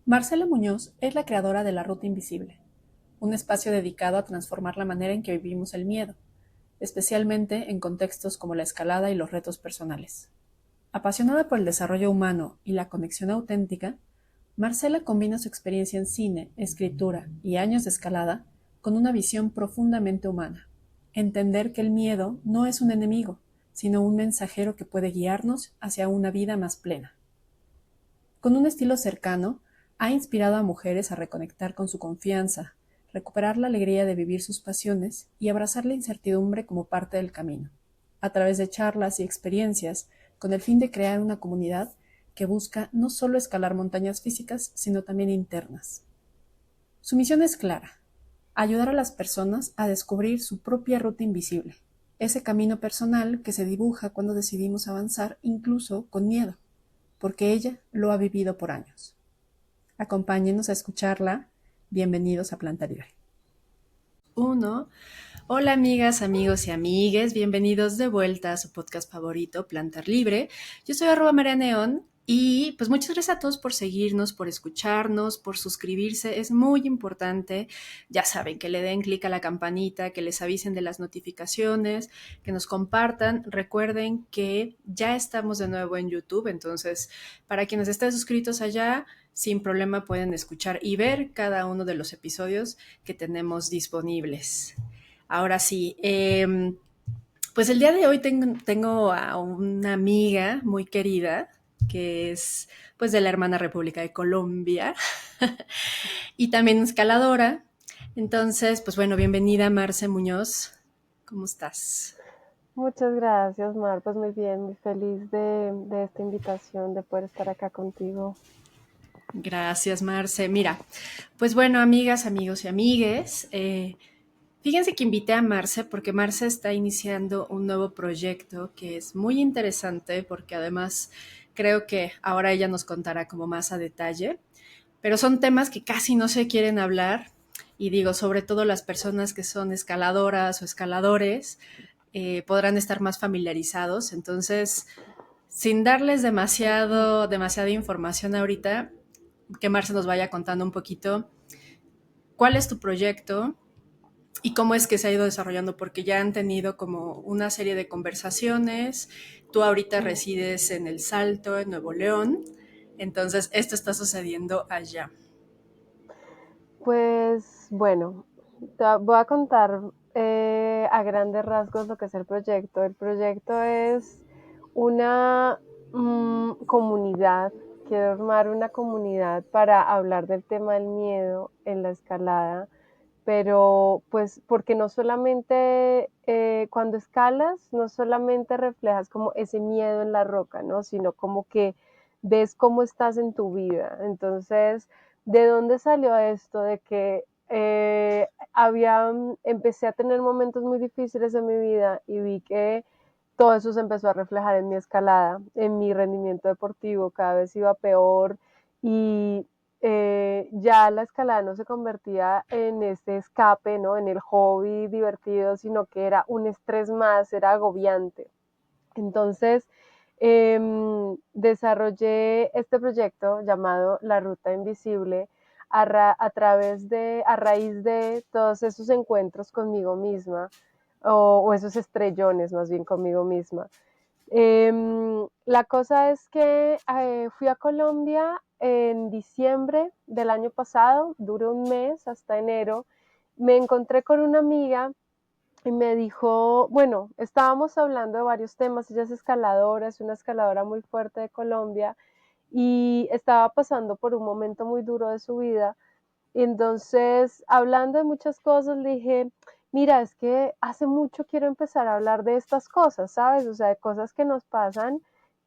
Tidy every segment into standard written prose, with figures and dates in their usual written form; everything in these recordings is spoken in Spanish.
Marcela Muñoz es la creadora de La Ruta Invisible, un espacio dedicado a transformar la manera en que vivimos el miedo, especialmente en contextos como la escalada y los retos personales. Apasionada por el desarrollo humano y la conexión auténtica, Marcela combina su experiencia en cine, escritura y años de escalada con una visión profundamente humana. Entender que el miedo no es un enemigo, sino un mensajero que puede guiarnos hacia una vida más plena. Con un estilo cercano, ha inspirado a mujeres a reconectar con su confianza, recuperar la alegría de vivir sus pasiones y abrazar la incertidumbre como parte del camino, a través de charlas y experiencias, con el fin de crear una comunidad que busca no solo escalar montañas físicas, sino también internas. Su misión es clara: ayudar a las personas a descubrir su propia ruta invisible, ese camino personal que se dibuja cuando decidimos avanzar incluso con miedo, porque ella lo ha vivido por años. Acompáñenos a escucharla. Bienvenidos a Planta Libre. Uno. Hola amigas, amigos y amigues, bienvenidos de vuelta a su podcast favorito, Plantar Libre. Yo soy @marianeon y pues muchas gracias a todos por seguirnos, por escucharnos, por suscribirse, es muy importante. Ya saben, que le den clic a la campanita, que les avisen de las notificaciones, que nos compartan. Recuerden que ya estamos de nuevo en YouTube, entonces para quienes estén suscritos allá, sin problema pueden escuchar y ver cada uno de los episodios que tenemos disponibles. Ahora sí, pues el día de hoy tengo a una amiga muy querida que es pues de la hermana República de Colombia y también escaladora. Entonces, pues bueno, bienvenida Marce Muñoz. ¿Cómo estás? Muchas gracias, Mar. Pues muy bien, muy feliz de esta invitación, de poder estar acá contigo. Gracias, Marce. Mira, pues bueno, amigas, amigos y amigues, fíjense que invité a Marce porque Marce está iniciando un nuevo proyecto que es muy interesante porque además creo que ahora ella nos contará como más a detalle, pero son temas que casi no se quieren hablar y digo, sobre todo las personas que son escaladoras o escaladores podrán estar más familiarizados. Entonces, sin darles demasiada información ahorita, que Marce nos vaya contando un poquito cuál es tu proyecto, y cómo es que se ha ido desarrollando, porque ya han tenido como una serie de conversaciones. Tú ahorita resides en El Salto, en Nuevo León, entonces esto está sucediendo allá. Pues bueno, voy a contar a grandes rasgos lo que es el proyecto. El proyecto es una comunidad. Quiero armar una comunidad para hablar del tema del miedo en la escalada, pero pues porque no solamente cuando escalas, no solamente reflejas como ese miedo en la roca, ¿no? Sino como que ves cómo estás en tu vida. Entonces, ¿de dónde salió esto? De que empecé a tener momentos muy difíciles en mi vida y vi que todo eso se empezó a reflejar en mi escalada, en mi rendimiento deportivo, cada vez iba peor y ya la escalada no se convertía en este escape, ¿no? En el hobby divertido, sino que era un estrés más, era agobiante. Entonces, desarrollé este proyecto llamado La Ruta Invisible a raíz de todos esos encuentros conmigo misma, o esos estrellones más bien conmigo misma. La cosa es que fui a Colombia en diciembre del año pasado, duró un mes hasta enero. Me encontré con una amiga y me dijo, bueno, estábamos hablando de varios temas, ella es escaladora, es una escaladora muy fuerte de Colombia y estaba pasando por un momento muy duro de su vida. Y entonces, hablando de muchas cosas, le dije, mira, es que hace mucho quiero empezar a hablar de estas cosas, ¿sabes? O sea, de cosas que nos pasan,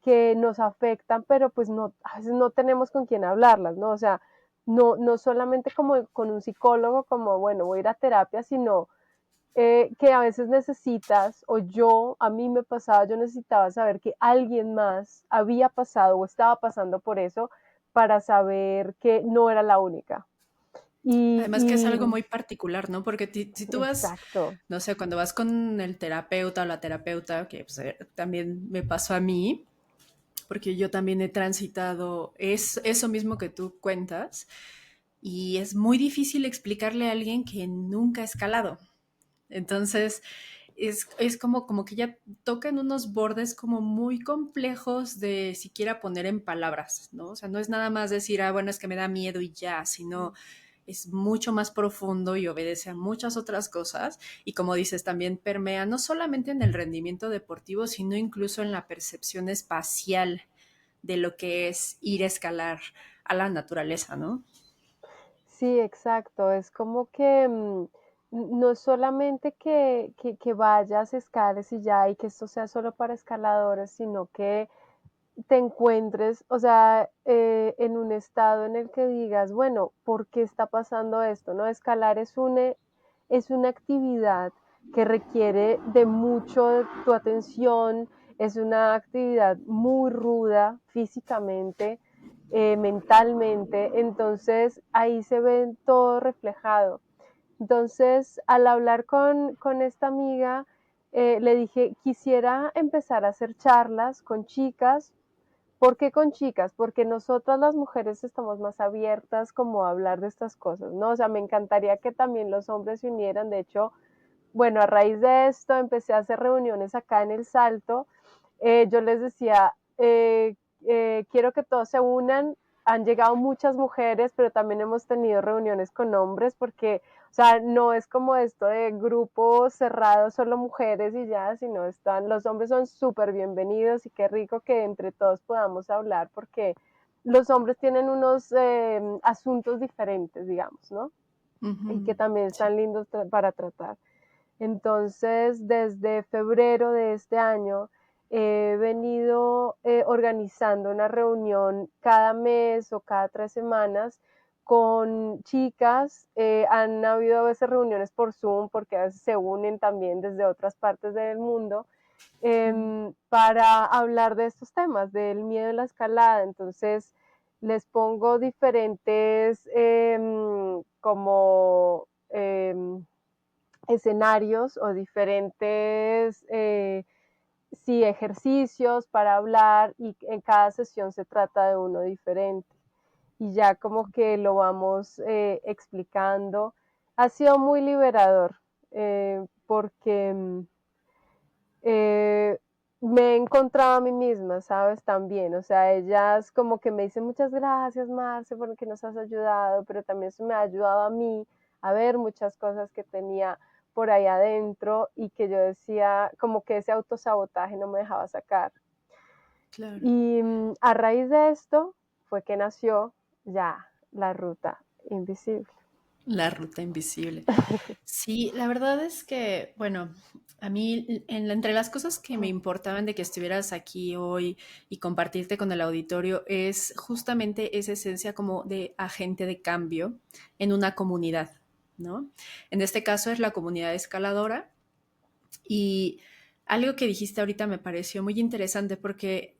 que nos afectan, pero pues no, a veces no tenemos con quién hablarlas, ¿no? O sea, no solamente como con un psicólogo, como, bueno, voy a ir a terapia, sino que a veces necesitas, o a mí me pasaba, yo necesitaba saber que alguien más había pasado o estaba pasando por eso para saber que no era la única. Además que es algo muy particular, ¿no? Porque si tú vas, Exacto. no sé, cuando vas con el terapeuta o la terapeuta, que pues, también me pasó a mí, porque yo también he transitado eso mismo que tú cuentas y es muy difícil explicarle a alguien que nunca ha escalado. Entonces, es como que ya tocan unos bordes como muy complejos de siquiera poner en palabras, ¿no? O sea, no es nada más decir, ah, bueno, es que me da miedo y ya, sino es mucho más profundo y obedece a muchas otras cosas. Y como dices, también permea no solamente en el rendimiento deportivo, sino incluso en la percepción espacial de lo que es ir a escalar a la naturaleza, ¿no? Sí, exacto. Es como que no es solamente que vayas, escales y ya, y que esto sea solo para escaladores, sino que te encuentres, o sea, en un estado en el que digas, bueno, ¿por qué está pasando esto? ¿No? Escalar es una actividad que requiere de mucho de tu atención, es una actividad muy ruda físicamente, mentalmente, entonces ahí se ve todo reflejado. Entonces, al hablar con esta amiga, le dije, quisiera empezar a hacer charlas con chicas. ¿Por qué con chicas? Porque nosotras las mujeres estamos más abiertas como a hablar de estas cosas, ¿no? O sea, me encantaría que también los hombres se unieran. De hecho, bueno, a raíz de esto empecé a hacer reuniones acá en El Salto. Yo les decía, quiero que todos se unan. Han llegado muchas mujeres, pero también hemos tenido reuniones con hombres porque, o sea, no es como esto de grupos cerrados, solo mujeres y ya, sino están, los hombres son súper bienvenidos y qué rico que entre todos podamos hablar porque los hombres tienen unos asuntos diferentes, digamos, ¿no? Y que Ujú, también sí. están lindos para tratar. Entonces, desde febrero de este año, he venido organizando una reunión cada mes o cada 3 semanas con chicas. Han habido a veces reuniones por Zoom porque a veces se unen también desde otras partes del mundo para hablar de estos temas, del miedo a la escalada. Entonces, les pongo diferentes como escenarios o diferentes sí, ejercicios para hablar y en cada sesión se trata de uno diferente. Y ya como que lo vamos explicando. Ha sido muy liberador porque eh, me he encontrado a mí misma, ¿sabes? También, o sea, ellas como que me dicen muchas gracias, Marce, porque nos has ayudado, pero también eso me ha ayudado a mí a ver muchas cosas que tenía por ahí adentro y que yo decía, como que ese autosabotaje no me dejaba sacar. Claro. Y a raíz de esto fue que nació ya la ruta invisible. La ruta invisible. Sí, la verdad es que, bueno, a mí entre las cosas que me importaban de que estuvieras aquí hoy y compartirte con el auditorio es justamente esa esencia como de agente de cambio en una comunidad, ¿no? En este caso es la comunidad escaladora y algo que dijiste ahorita me pareció muy interesante porque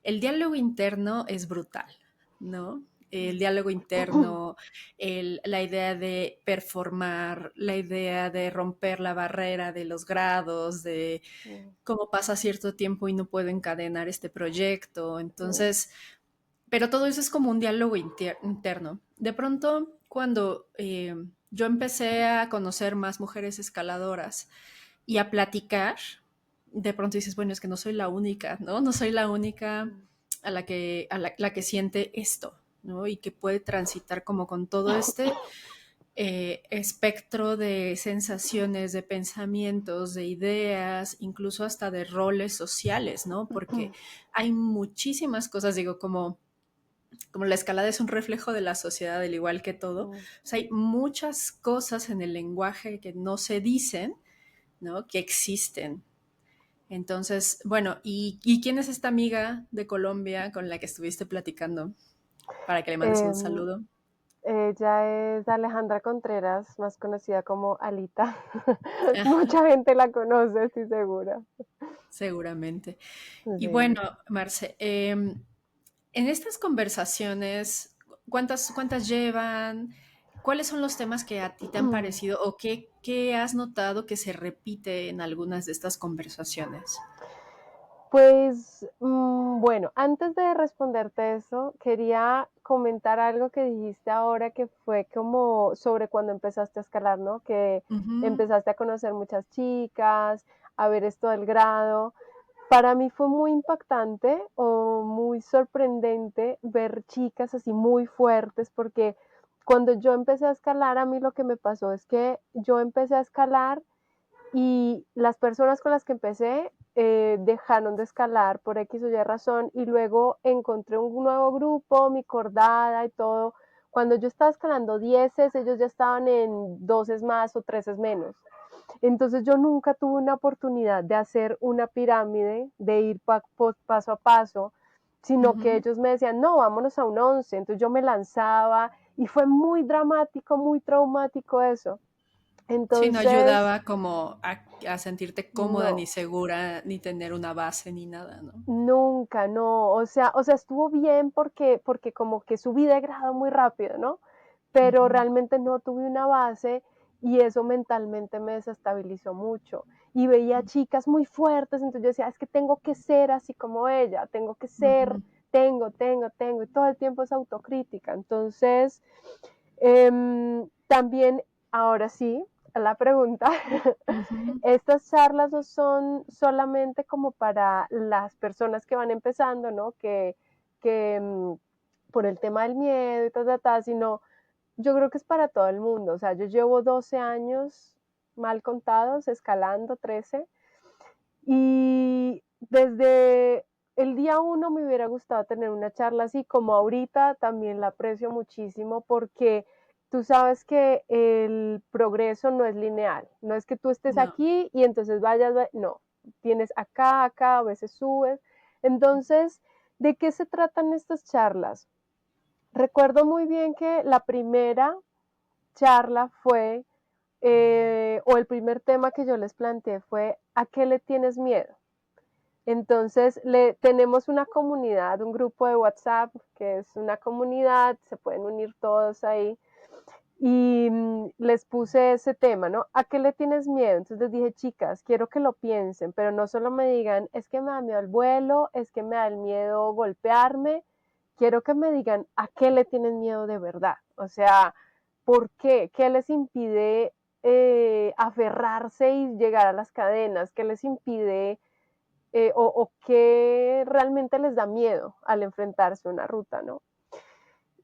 el diálogo interno es brutal, ¿no? El diálogo interno, la idea de performar, la idea de romper la barrera de los grados, de cómo pasa cierto tiempo y no puedo encadenar este proyecto. Entonces, pero todo eso es como un diálogo interno. De pronto, cuando yo empecé a conocer más mujeres escaladoras y a platicar, de pronto dices, bueno, es que no soy la única, ¿no? No soy la única la que siente esto, ¿no? Y que puede transitar como con todo este espectro de sensaciones, de pensamientos, de ideas, incluso hasta de roles sociales, ¿no? Porque hay muchísimas cosas, digo, como la escalada es un reflejo de la sociedad, al igual que todo, o sea, hay muchas cosas en el lenguaje que no se dicen, ¿no? Que existen. Entonces, bueno, ¿y quién es esta amiga de Colombia con la que estuviste platicando? Para que le mandes un Eh, saludo. Ella es Alejandra Contreras, más conocida como Alita. Ajá, Mucha gente la conoce, estoy segura. seguramente. Y Sí. bueno, Marce, en estas conversaciones, ¿cuántas llevan? ¿Cuáles son los temas que a ti te han parecido o qué has notado que se repite en algunas de estas conversaciones? Pues Bueno, antes de responderte eso, quería comentar algo que dijiste ahora que fue como sobre cuando empezaste a escalar, ¿no? Que Ujú. empezaste a conocer muchas chicas, a ver esto del grado. Para mí fue muy impactante o muy sorprendente ver chicas así muy fuertes porque cuando yo empecé a escalar, a mí lo que me pasó es que yo empecé a escalar y las personas con las que empecé dejaron de escalar por X o Y razón y luego encontré un nuevo grupo, mi cordada y todo. Cuando yo estaba escalando 10, ellos ya estaban en 12 más o 13 menos. Entonces yo nunca tuve una oportunidad de hacer una pirámide, de ir paso a paso, sino que Ujú. ellos me decían, no, vámonos a un 11. Entonces yo me lanzaba y fue muy dramático, muy traumático eso. Sí, no Entonces, ayudaba como a sentirte cómoda ni no, segura, ni tener una base ni nada, ¿no? nunca, no. O sea, estuvo bien porque como que subí de grado muy rápido, ¿no? Pero Ujú, realmente no tuve una base y eso mentalmente me desestabilizó mucho. Y veía chicas muy fuertes, entonces yo decía, es que tengo que ser así como ella, tengo que ser, ujú, tengo, y todo el tiempo es autocrítica. Entonces, también, ahora sí, a la pregunta, ujú. estas charlas no son solamente como para las personas que van empezando, ¿no? Que por el tema del miedo y tal, sino yo creo que es para todo el mundo. O sea, yo llevo 12 años mal contados, escalando 13, y desde el día uno me hubiera gustado tener una charla así, como ahorita también la aprecio muchísimo porque tú sabes que el progreso no es lineal, no es que tú estés No. aquí y entonces vayas, no, tienes acá, a veces subes. Entonces, ¿de qué se tratan estas charlas? Recuerdo muy bien que la primera charla fue, o el primer tema que yo les planteé fue, ¿a qué le tienes miedo? Entonces, tenemos una comunidad, un grupo de WhatsApp, que es una comunidad, se pueden unir todos ahí, y les puse ese tema, ¿no? ¿A qué le tienes miedo? Entonces les dije, chicas, quiero que lo piensen, pero no solo me digan, es que me da miedo el vuelo, es que me da el miedo golpearme, quiero que me digan, ¿a qué le tienen miedo de verdad? O sea, ¿por qué? ¿Qué les impide aferrarse y llegar a las cadenas? ¿Qué les impide o qué realmente les da miedo al enfrentarse a una ruta, ¿no?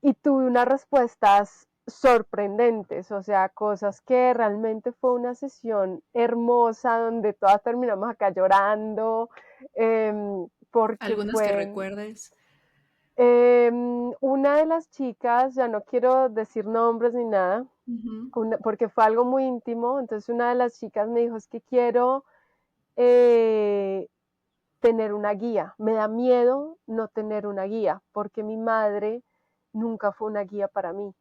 Y tuve unas respuestas sorprendentes, o sea, cosas que realmente fue una sesión hermosa donde todas terminamos acá llorando, porque Algunas que fue recuerdes. una de las chicas, ya no quiero decir nombres ni nada, Ujú. porque fue algo muy íntimo, entonces una de las chicas me dijo, es que quiero eh, tener una guía. Me da miedo no tener una guía, porque mi madre nunca fue una guía para mí.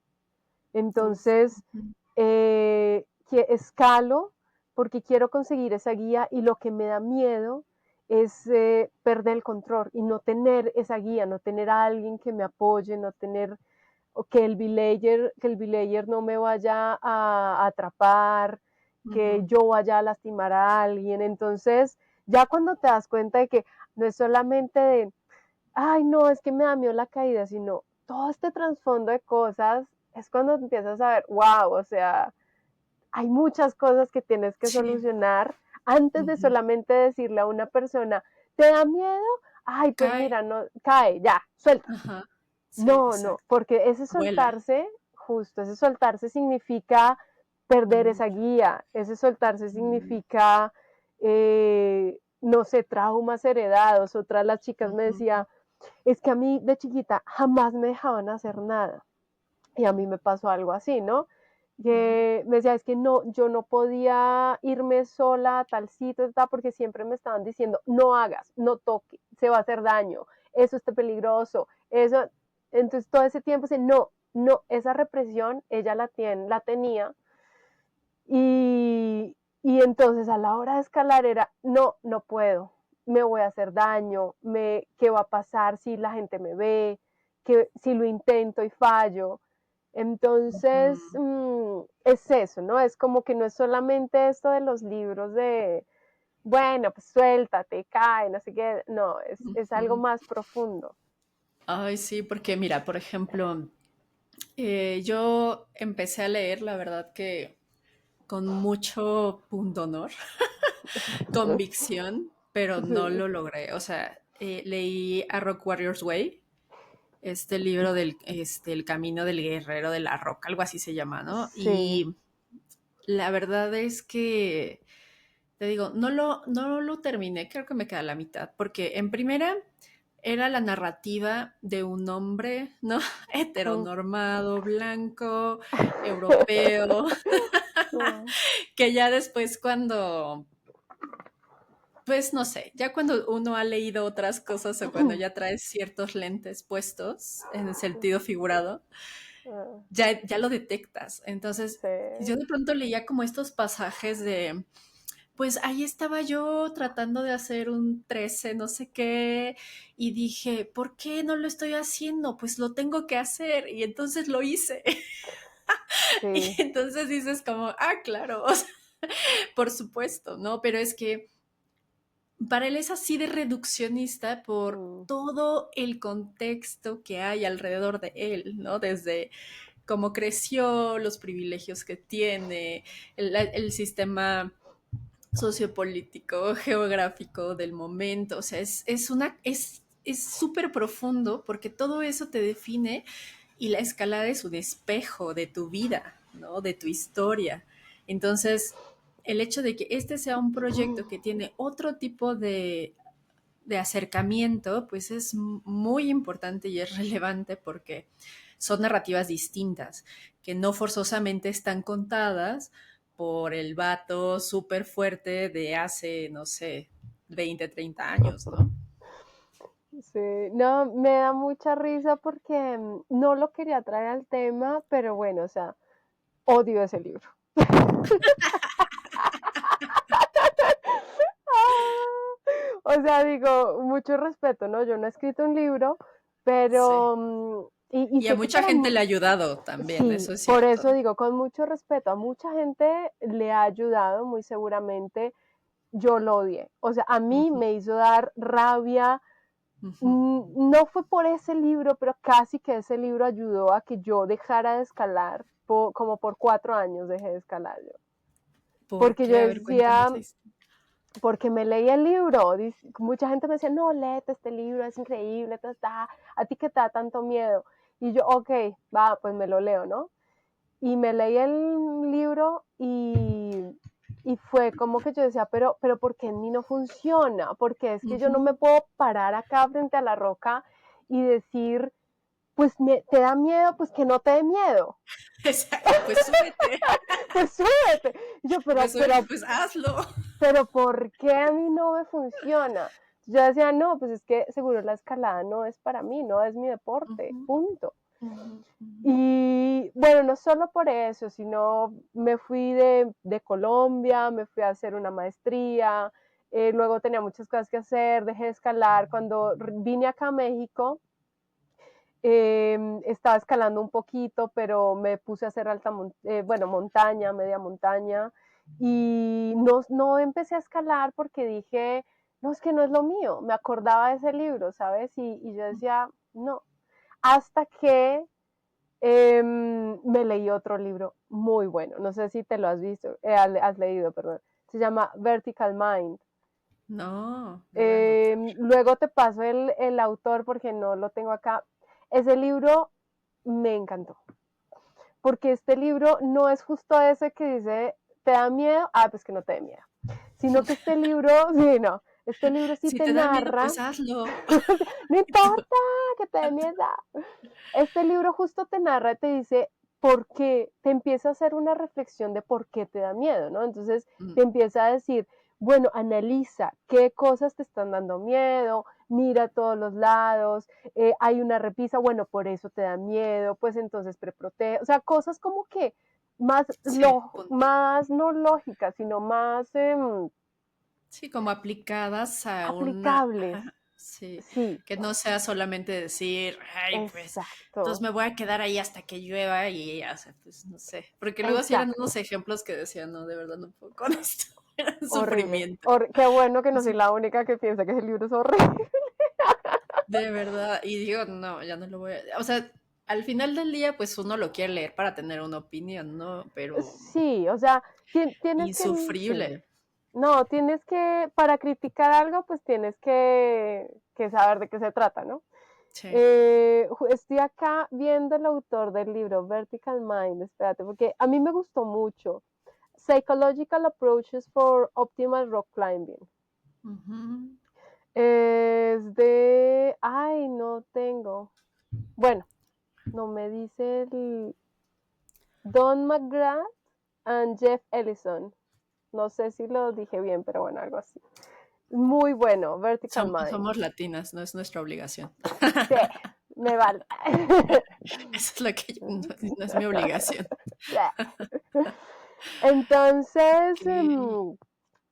Uf. Entonces, Ujú. que escalo porque quiero conseguir esa guía y lo que me da miedo es perder el control y no tener esa guía, no tener a alguien que me apoye, no tener o que el belayer no me vaya a atrapar, que Ujú. yo vaya a lastimar a alguien. Entonces, ya cuando te das cuenta de que no es solamente de, ay, no, es que me da miedo la caída, sino todo este trasfondo de cosas, es cuando empiezas a ver, wow, o sea, hay muchas cosas que tienes que Sí. solucionar antes de Ujú. solamente decirle a una persona, ¿te da miedo? Ay, pues Cae. mira, no, cae, ya, suelta. Ajá. Sí, No, no, exacto. porque ese Vuela. soltarse, justo, ese soltarse significa perder Ujú, esa guía, ese soltarse ujú, significa, no sé, traumas heredados. Otra de las chicas me ujú, decía, es que a mí de chiquita jamás me dejaban hacer nada. Y a mí me pasó algo así, ¿no? ujú. Que me decía, es que no, yo no podía irme sola a tal sitio, porque siempre me estaban diciendo, no hagas, no toque, se va a hacer daño, eso está peligroso, eso. Entonces todo ese tiempo, no, no, esa represión ella la tenía y entonces a la hora de escalar era, no, no puedo, me voy a hacer daño, ¿qué va a pasar si la gente me ve? ¿Qué, si lo intento y fallo? Entonces, Ujú. es eso, ¿no? Es como que no es solamente esto de los libros de bueno, pues suéltate, cae, no sé qué. No, es algo Ujú. más profundo. Ay, sí, porque mira, por ejemplo, yo empecé a leer, la verdad que con mucho pundonor, convicción, pero no Sí, lo logré. O sea, leí A Rock Warrior's Way, este libro del el camino del guerrero de la roca, algo así se llama, ¿no? sí. Y la verdad es que, te digo, no lo terminé, creo que me queda la mitad, porque en primera era la narrativa de un hombre, ¿no? Mm. Heteronormado, blanco, europeo, Mm. que ya después cuando pues no sé, ya cuando uno ha leído otras cosas o cuando ya traes ciertos lentes puestos en el sentido figurado, Ah, ya lo detectas. Entonces, sí. yo de pronto leía como estos pasajes de, pues ahí estaba yo tratando de hacer un 13 no sé qué, y dije, ¿por qué no lo estoy haciendo? Pues lo tengo que hacer, y entonces lo hice. Sí. Y entonces dices como, ah, claro, o sea, por supuesto, ¿no? Pero es que para él es así de reduccionista por Mm. todo el contexto que hay alrededor de él, ¿no? Desde cómo creció, los privilegios que tiene, el sistema sociopolítico, geográfico del momento, o sea, es súper profundo porque todo eso te define y la escalada es un espejo de tu vida, ¿no? De tu historia. Entonces, el hecho de que este sea un proyecto que tiene otro tipo de acercamiento, pues es muy importante y es relevante porque son narrativas distintas, que no forzosamente están contadas por el vato súper fuerte de hace, no sé, 20, 30 años, ¿no? Sí, no, me da mucha risa porque no lo quería traer al tema, pero bueno, o sea, odio ese libro. O sea, digo, mucho respeto, ¿no? Yo no he escrito un libro, Sí. pero, y Y a sé que mucha para, gente le ha ayudado también, sí, eso es por cierto. eso digo, con mucho respeto, a mucha gente le ha ayudado, muy seguramente yo lo odié. O sea, a mí Ujú, me hizo dar rabia. ujú. No fue por ese libro, pero casi que ese libro ayudó a que yo dejara de escalar, como por 4 años dejé de escalar yo. ¿Por Porque yo qué? A ver, cuéntame esa decía, historia. porque me leía el libro, mucha gente me decía, no, léete este libro, es increíble, a ti que te da tanto miedo. Y yo, ok, va, pues me lo leo, ¿no? Y me leí el libro y fue como que yo decía, pero ¿por qué en mí no funciona? Porque es que yo no me Ujú. puedo parar acá frente a la roca y decir, pues te da miedo, pues que no te dé miedo, Exacto, pues súbete. pues súbete. Y yo, Pues oye, pues hazlo. pero ¿por qué a mí no me funciona? Yo decía, no, pues es que seguro la escalada no es para mí, no es mi deporte, Ujú, punto. ujú, ujú. Y bueno, no solo por eso, sino me fui de Colombia, me fui a hacer una maestría, luego tenía muchas cosas que hacer, dejé de escalar. Cuando vine acá a México, estaba escalando un poquito, pero me puse a hacer bueno, montaña, media montaña, y no empecé a escalar porque dije, no, es que no es lo mío, me acordaba de ese libro, ¿sabes? Y yo decía, no, hasta que me leí otro libro muy bueno, no sé si te lo has visto, has leído, perdón, se llama Vertical Mind. No, lo voy a anotar. Luego te paso el autor porque no lo tengo acá. Ese libro me encantó, porque este libro no es justo ese que dice, ¿te da miedo? Ah, pues que no te dé miedo. Sino que este libro, sí, no, este libro sí Si te te da miedo, narra, pues hazlo. no importa que te dé miedo. Este libro justo te narra, te dice por qué, te empieza a hacer una reflexión de por qué te da miedo, ¿no? Entonces Mm, te empieza a decir, bueno, analiza qué cosas te están dando miedo, mira a todos los lados, hay una repisa, bueno, por eso te da miedo, pues entonces preprotege, o sea, cosas como que más, sí, puntual. más no lógicas, sino más Sí, como aplicadas a una, aplicables. ajá, sí, Sí, que no sea solamente decir, ay, pues, entonces exacto, me voy a quedar ahí hasta que llueva y ya, o sea, pues no sé, porque luego sí eran exacto. unos ejemplos que decían, no, de verdad no puedo con esto. era un Horrible. sufrimiento. Qué bueno que no soy Sí, la única que piensa que ese libro es horrible. de verdad. Y digo, no, ya no lo voy a... O sea, al final del día, pues uno lo quiere leer para tener una opinión, ¿no? Pero Sí, o sea, tienes que, sí. insufrible. No, tienes que, para criticar algo, pues tienes que saber de qué se trata, ¿no? Sí. Estoy acá viendo el autor del libro, Vertical Mind, espérate, porque a mí me gustó mucho. Psychological Approaches for Optimal Rock Climbing. Ujú. Es de, ay, no tengo. Bueno, no me dice el Don McGrath and Jeff Ellison. No sé si lo dije bien, pero bueno, algo así. Muy bueno, Vertical Mind. Somos latinas, no es nuestra obligación. Sí, me vale. Eso es lo que no, no es mi obligación. Entonces, Ok.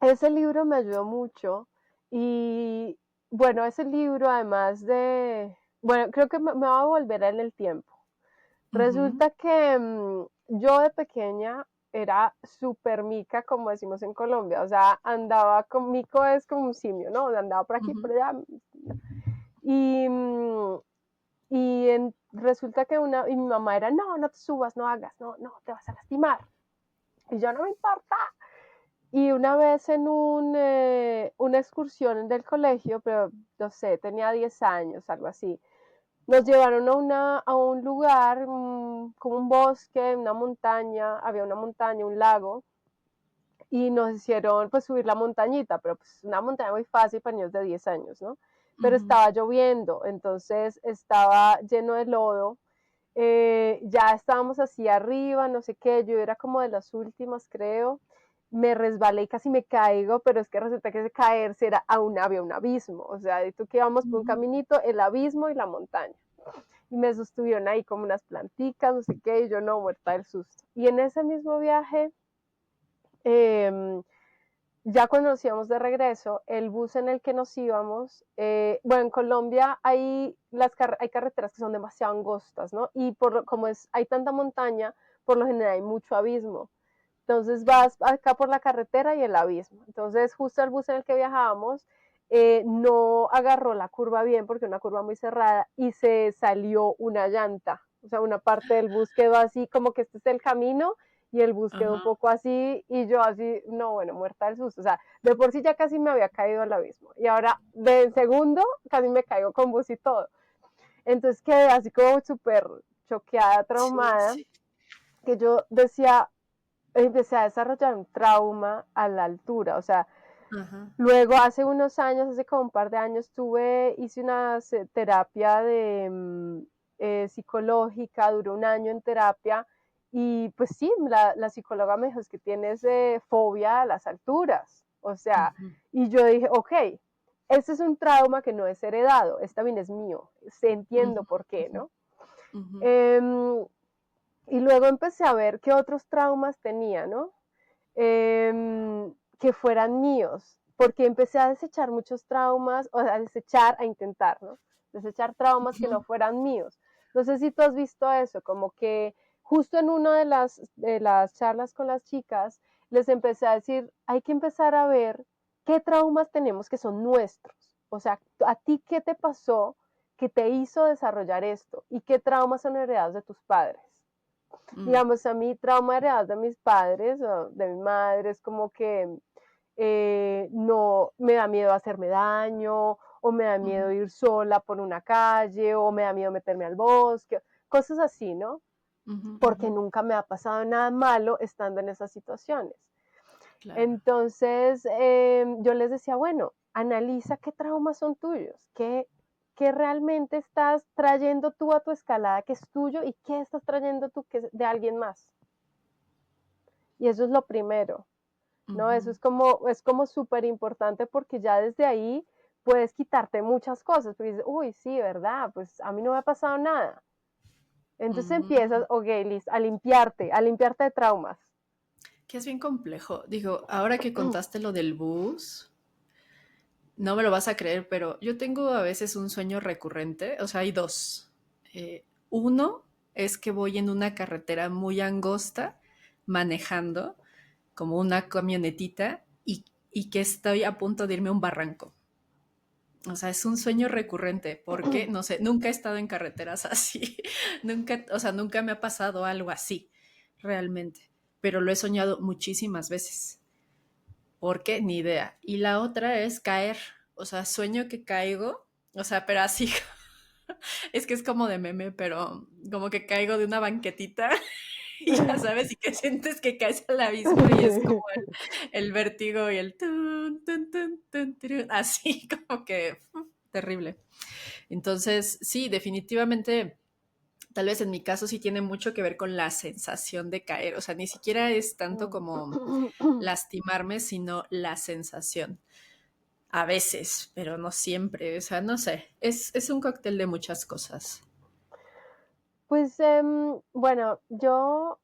ese libro me ayudó mucho y bueno, ese libro además de, bueno, creo que me va a volver en el tiempo. Ujú, Resulta que yo de pequeña era súper mica, como decimos en Colombia, o sea, andaba con mico es como un simio, ¿no? Andaba por aquí, por ujú, allá. Y, resulta que y mi mamá era, no, no te subas, no hagas, no, no, te vas a lastimar. Y yo no me importa. Y una vez en una excursión del colegio, pero no sé, tenía 10 años, algo así, nos llevaron a un lugar, como un bosque, una montaña, había una montaña, un lago, y nos hicieron pues subir la montañita, pero pues una montaña muy fácil para niños de 10 años, ¿no? Pero ujú, estaba lloviendo, entonces estaba lleno de lodo, ya estábamos así arriba, no sé qué, yo era como de las últimas, creo, me resbalé y casi me caigo, pero es que resulta que ese caerse era había un abismo, o sea, y tú que íbamos por un ujú, caminito, el abismo y la montaña. Y me sostuvieron ahí como unas planticas, no sé qué, y yo no, muerta del susto. Y en ese mismo viaje, eh, ya cuando nos íbamos de regreso, el bus en el que nos íbamos, bueno, en Colombia hay carreteras que son demasiado angostas, ¿no? Y como hay tanta montaña, por lo general hay mucho abismo. Entonces vas acá por la carretera y el abismo. Entonces justo el bus en el que viajábamos no agarró la curva bien porque una curva muy cerrada y se salió una llanta. O sea, una parte del bus quedó así como que este es el camino y el bus quedó un ajá. poco así y yo así, no, bueno, muerta del susto. O sea, de por sí ya casi me había caído al abismo y ahora de segundo casi me caigo con bus y todo. Entonces quedé así como súper choqueada, Sí, traumada, sí. que yo decía, empecé a desarrollar un trauma a la altura, o sea, Ajá. luego hace unos años, hace como un par de años, hice una terapia de psicológica, duró un año en terapia y pues sí, la psicóloga me dijo es que tienes fobia a las alturas, o sea, Ujú, y yo dije, ok, este es un trauma que no es heredado, este también es mío, entiendo ujú, por qué, ujú, ¿no? ujú, Eh, y luego empecé a ver qué otros traumas tenía, ¿no? Que fueran míos, porque empecé a desechar muchos traumas, o a desechar, a intentar, ¿no? Desechar traumas que no ujú. fueran míos. No sé si tú has visto eso, como que justo en una de las charlas con las chicas, les empecé a decir, hay que empezar a ver qué traumas tenemos que son nuestros. O sea, a ti qué te pasó que te hizo desarrollar esto y qué traumas son heredados de tus padres. Mm, Digamos, a mí trauma heredado de mis padres o de mi madre es como que no me da miedo hacerme daño o me da miedo ujú, ir sola por una calle o me da miedo meterme al bosque, cosas así, ¿no? ujú, ujú. Porque nunca me ha pasado nada malo estando en esas situaciones. Claro. Entonces, yo les decía, bueno, analiza qué traumas son tuyos, qué realmente estás trayendo tú a tu escalada que es tuyo y qué estás trayendo tú que es de alguien más. Y eso es lo primero, ¿no? Eso Ujú, es como súper importante porque ya desde ahí puedes quitarte muchas cosas, porque dices, uy, sí, ¿verdad? Pues a mí no me ha pasado nada. Entonces ujú. empiezas, ok, listo, a limpiarte de traumas. Que es bien complejo. Digo, ahora que contaste lo del bus, no me lo vas a creer, pero yo tengo a veces un sueño recurrente, o sea, hay dos. Uno es que voy en una carretera muy angosta manejando como una camionetita y que estoy a punto de irme a un barranco. O sea, es un sueño recurrente porque, no sé, nunca he estado en carreteras así. Nunca, o sea, nunca me ha pasado algo así, realmente. Pero lo he soñado muchísimas veces. ¿Por qué? Ni idea. Y la otra es caer. O sea, sueño que caigo. O sea, pero así, es que es como de meme, pero como que caigo de una banquetita y ya sabes, y que sientes que caes al abismo y es como el vértigo y el tun, tun, tun, tun, turun, así como que terrible. Entonces, sí, definitivamente, tal vez en mi caso sí tiene mucho que ver con la sensación de caer. O sea, ni siquiera es tanto como lastimarme, sino la sensación. A veces, pero no siempre. O sea, no sé. Es un cóctel de muchas cosas. Pues bueno, yo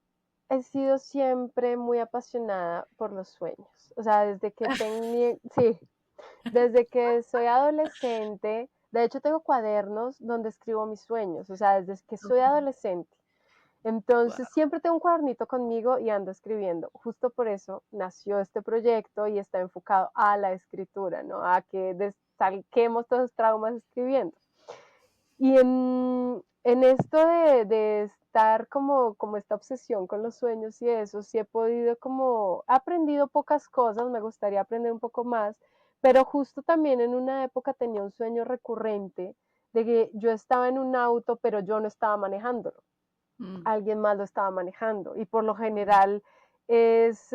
he sido siempre muy apasionada por los sueños. O sea, desde que tenía, sí, desde que soy adolescente, de hecho tengo cuadernos donde escribo mis sueños, o sea, desde que soy adolescente. Entonces Wow. siempre tengo un cuadernito conmigo y ando escribiendo. Justo por eso nació este proyecto y está enfocado a la escritura, ¿no? A que saquemos todos los traumas escribiendo. Y en esto de estar como esta obsesión con los sueños y eso, sí he podido como, he aprendido pocas cosas, me gustaría aprender un poco más, pero justo también en una época tenía un sueño recurrente de que yo estaba en un auto, pero yo no estaba manejándolo, Mm, alguien más lo estaba manejando y por lo general es,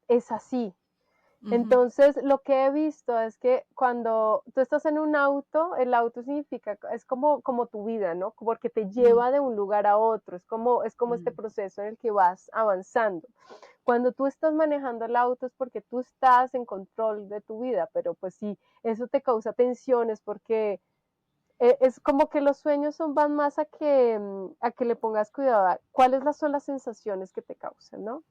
es así. ujú, Entonces, lo que he visto es que cuando tú estás en un auto, el auto significa, es como tu vida, ¿no? Porque te mm, lleva de un lugar a otro, es como este mm, proceso en el que vas avanzando. Cuando tú estás manejando el auto es porque tú estás en control de tu vida, pero pues sí, eso te causa tensiones porque es como que los sueños van más a que le pongas cuidado a cuáles son las sensaciones que te causan, ¿no?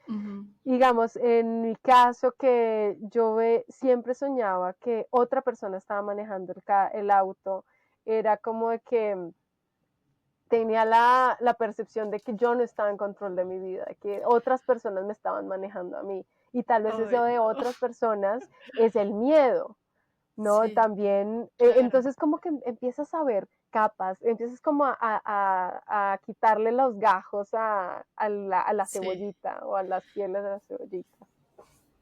ujú. Digamos, en mi caso que yo siempre soñaba que otra persona estaba manejando el auto, era como de que tenía la percepción de que yo no estaba en control de mi vida, de que otras personas me estaban manejando a mí. Y tal vez eso Ay, de no. otras personas es el miedo, ¿no? Sí, También, claro. entonces como que empiezas a ver capas, empiezas como a quitarle los gajos a la Sí. cebollita o a las pieles de la cebollita.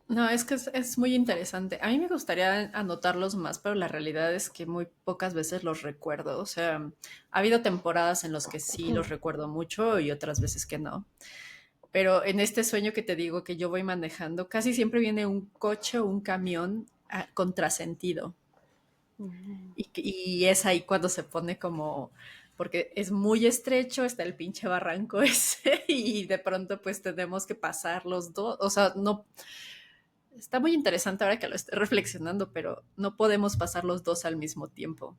No, es que es muy interesante. A mí me gustaría anotarlos más, pero la realidad es que muy pocas veces los recuerdo. O sea, ha habido temporadas en las que sí los recuerdo mucho y otras veces que no. Pero en este sueño que te digo que yo voy manejando, casi siempre viene un coche o un camión contrasentido. Y es ahí cuando se pone como, porque es muy estrecho, está el pinche barranco ese y de pronto pues tenemos que pasar los dos. O sea, no, está muy interesante ahora que lo estoy reflexionando, pero no podemos pasar los dos al mismo tiempo.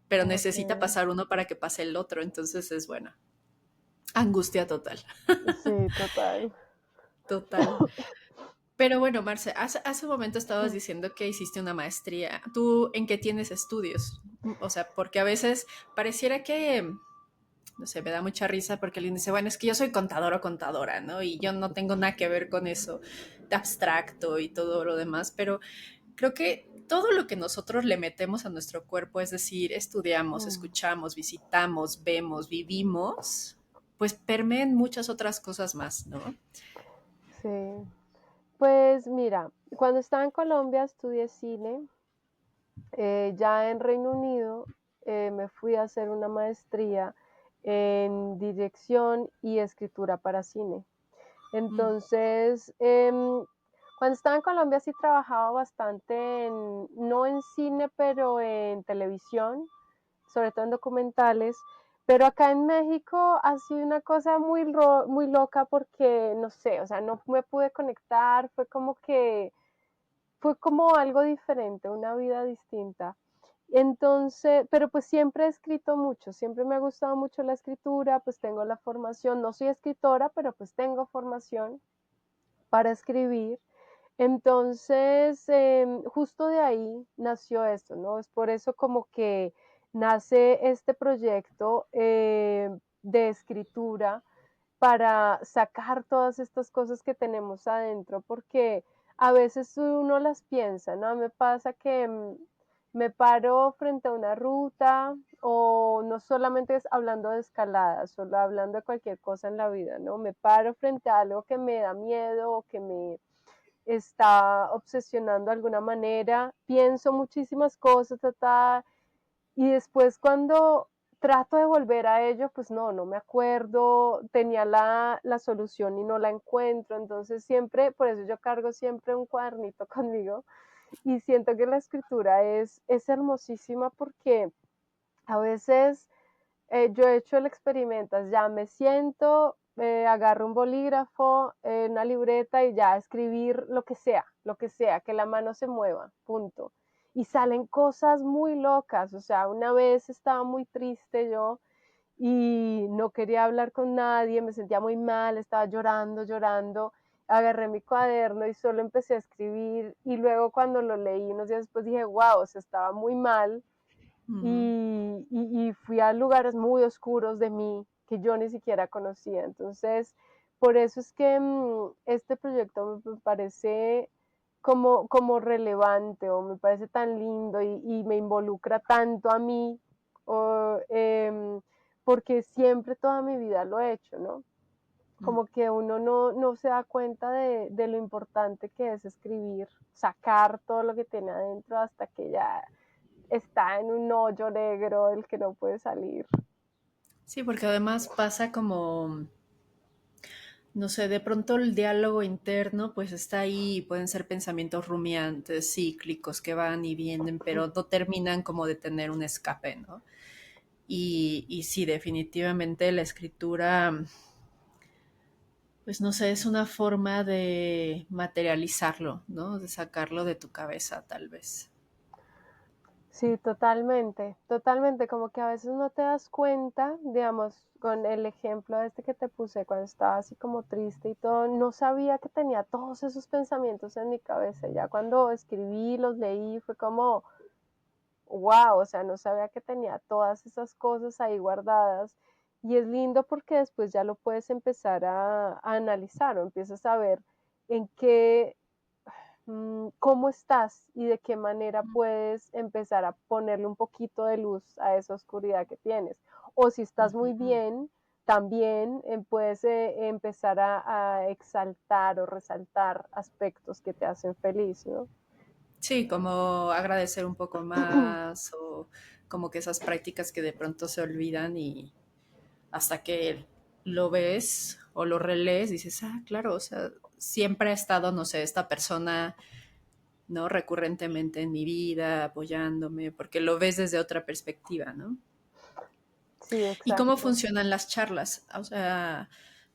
Pero Ok, necesita pasar uno para que pase el otro, entonces es bueno. Angustia total, sí, total. total. Pero bueno, Marce, hace un momento estabas diciendo que hiciste una maestría. ¿Tú en qué tienes estudios? O sea, porque a veces pareciera que, no sé, me da mucha risa porque alguien dice, bueno, es que yo soy contador o contadora, ¿no? Y yo no tengo nada que ver con eso de abstracto y todo lo demás, pero creo que todo lo que nosotros le metemos a nuestro cuerpo, es decir, estudiamos, Mm, escuchamos, visitamos, vemos, vivimos, pues permeen muchas otras cosas más, ¿no? sí. Pues mira, cuando estaba en Colombia estudié cine, ya en Reino Unido me fui a hacer una maestría en dirección y escritura para cine. Mm, Entonces, cuando estaba en Colombia sí trabajaba bastante no en cine, pero en televisión, sobre todo en documentales. Pero acá en México ha sido una cosa muy loca porque, no sé, o sea, no me pude conectar, fue como algo diferente, una vida distinta. Entonces, pero pues siempre he escrito mucho, siempre me ha gustado mucho la escritura, pues tengo la formación, no soy escritora, pero pues tengo formación para escribir. Entonces, justo de ahí nació esto, ¿no? Es por eso como que nace este proyecto de escritura para sacar todas estas cosas que tenemos adentro, porque a veces uno las piensa, ¿no? Me pasa que me paro frente a una ruta o no solamente es hablando de escalada, solo hablando de cualquier cosa en la vida, ¿no? Me paro frente a algo que me da miedo o que me está obsesionando de alguna manera, pienso muchísimas cosas, y después cuando trato de volver a ello, pues no me acuerdo, tenía la solución y no la encuentro, entonces siempre, por eso yo cargo siempre un cuadernito conmigo y siento que la escritura es hermosísima porque a veces yo he hecho el experimento, ya me siento, agarro un bolígrafo, una libreta y ya escribir lo que sea, que la mano se mueva, punto. Y salen cosas muy locas, o sea, una vez estaba muy triste yo y no quería hablar con nadie, me sentía muy mal, estaba llorando, llorando, agarré mi cuaderno y solo empecé a escribir y luego cuando lo leí unos días después dije, wow, o sea, estaba muy mal Ujú. y fui a lugares muy oscuros de mí que yo ni siquiera conocía. Entonces, por eso es que este proyecto me parece como relevante o me parece tan lindo y me involucra tanto a mí, o, porque siempre toda mi vida lo he hecho, ¿no? Mm. Como que uno no se da cuenta de lo importante que es escribir, sacar todo lo que tiene adentro hasta que ya está en un hoyo negro del que no puede salir. Sí, porque además pasa como, no sé, de pronto el diálogo interno pues está ahí, pueden ser pensamientos rumiantes, cíclicos, que van y vienen, pero no terminan como de tener un escape, ¿no? Y sí, definitivamente la escritura, pues no sé, es una forma de materializarlo, ¿no? De sacarlo de tu cabeza, tal vez. Sí, totalmente, totalmente, como que a veces no te das cuenta, digamos, con el ejemplo este que te puse cuando estaba así como triste y todo, no sabía que tenía todos esos pensamientos en mi cabeza, ya cuando escribí, los leí, fue como, wow, o sea, no sabía que tenía todas esas cosas ahí guardadas y es lindo porque después ya lo puedes empezar a analizar o empiezas a ver en qué, cómo estás y de qué manera puedes empezar a ponerle un poquito de luz a esa oscuridad que tienes. O si estás muy Ujú. bien, también puedes empezar a exaltar o resaltar aspectos que te hacen feliz, ¿no? Sí, como agradecer un poco más o como que esas prácticas que de pronto se olvidan y hasta que lo ves o lo relees dices, ah, claro, o sea, siempre ha estado, no sé, esta persona, ¿no? Recurrentemente en mi vida, apoyándome, porque lo ves desde otra perspectiva, ¿no? Sí, ¿Y cómo exacto. funcionan las charlas? O sea,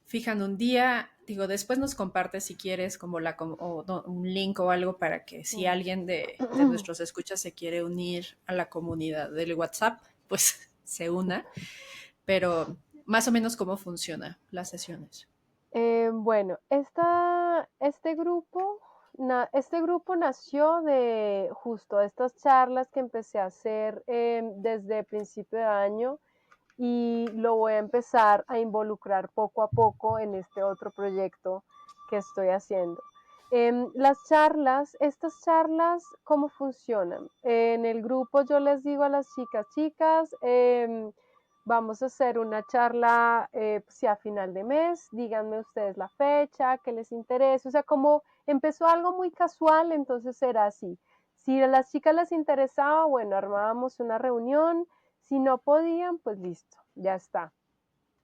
fijan un día, digo, después nos compartes si quieres como o no, un link o algo para que si Mm. alguien de nuestros escuchas se quiere unir a la comunidad del WhatsApp, pues se una, pero más o menos cómo funcionan las sesiones. Bueno, este grupo nació de justo estas charlas que empecé a hacer desde principio de año y lo voy a empezar a involucrar poco a poco en este otro proyecto que estoy haciendo. Estas charlas, ¿cómo funcionan? En el grupo yo les digo a las chicas, vamos a hacer una charla, si a final de mes, díganme ustedes la fecha, qué les interesa, o sea, como empezó algo muy casual, entonces era así. Si a las chicas les interesaba, bueno, armábamos una reunión, si no podían, pues listo, ya está.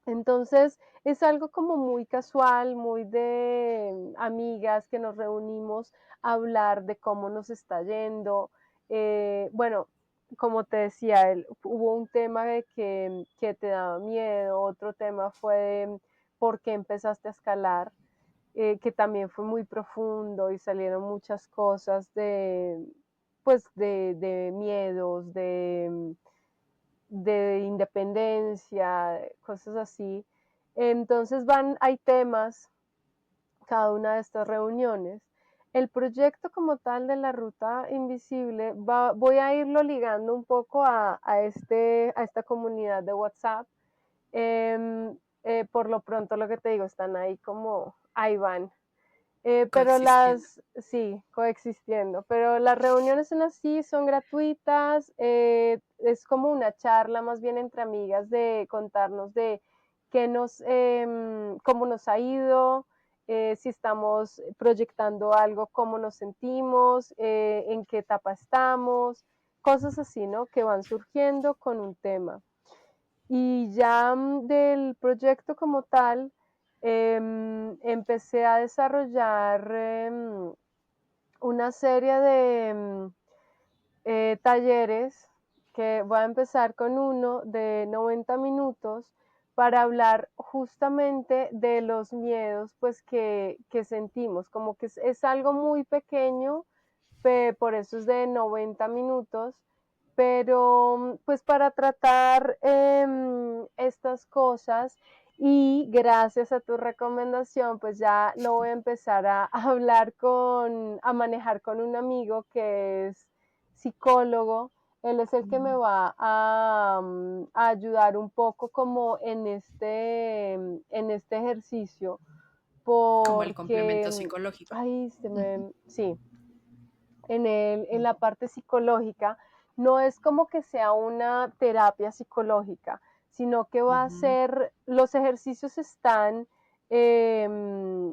Entonces es algo como muy casual, muy de amigas que nos reunimos a hablar de cómo nos está yendo. Bueno, como te decía, hubo un tema de que te daba miedo, otro tema fue de por qué empezaste a escalar, que también fue muy profundo y salieron muchas cosas pues de miedos, de independencia, cosas así. Entonces hay temas cada una de estas reuniones. El proyecto como tal de la ruta invisible voy a irlo ligando un poco a esta comunidad de WhatsApp. Por lo pronto lo que te digo, están ahí como, ahí van. Pero coexistiendo. sí, coexistiendo, pero las reuniones son así, son gratuitas, es como una charla más bien entre amigas de contarnos de cómo nos ha ido, si estamos proyectando algo, cómo nos sentimos, en qué etapa estamos, cosas así, ¿no? Que van surgiendo con un tema. Y ya del proyecto como tal, empecé a desarrollar una serie de talleres que voy a empezar con uno de 90 minutos para hablar justamente de los miedos pues que sentimos, como que es algo muy pequeño, por eso es de 90 minutos, pero pues para tratar estas cosas y gracias a tu recomendación pues ya lo voy a empezar a hablar a manejar con un amigo que es psicólogo. Él es el que me va a ayudar un poco como en este ejercicio Como el complemento porque, psicológico. ay, Ujú, sí, en la parte psicológica, no es como que sea una terapia psicológica, sino que va a ujú, ser, los ejercicios están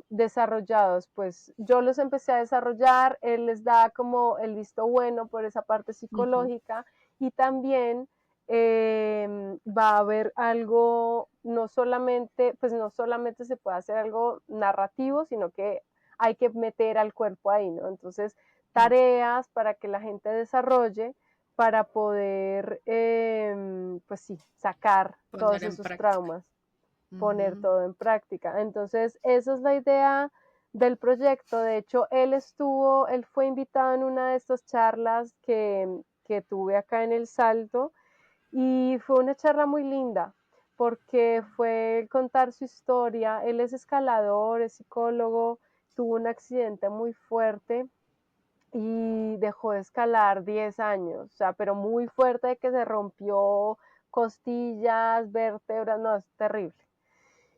desarrollados, pues yo los empecé a desarrollar, él les da como el visto bueno por esa parte ujú. psicológica y también va a haber algo, no solamente, pues no solamente se puede hacer algo narrativo, sino que hay que meter al cuerpo ahí, ¿no? Entonces, tareas para que la gente desarrolle para poder, pues sí, sacar Poner todos en esos práctica. traumas, poner Ujú, todo en práctica. Entonces, esa es la idea del proyecto. De hecho, él fue invitado en una de estas charlas que tuve acá en El Salto y fue una charla muy linda porque fue contar su historia. Él es escalador, es psicólogo, tuvo un accidente muy fuerte y dejó de escalar 10 años, o sea, pero muy fuerte de que se rompió costillas, vértebras, no, es terrible.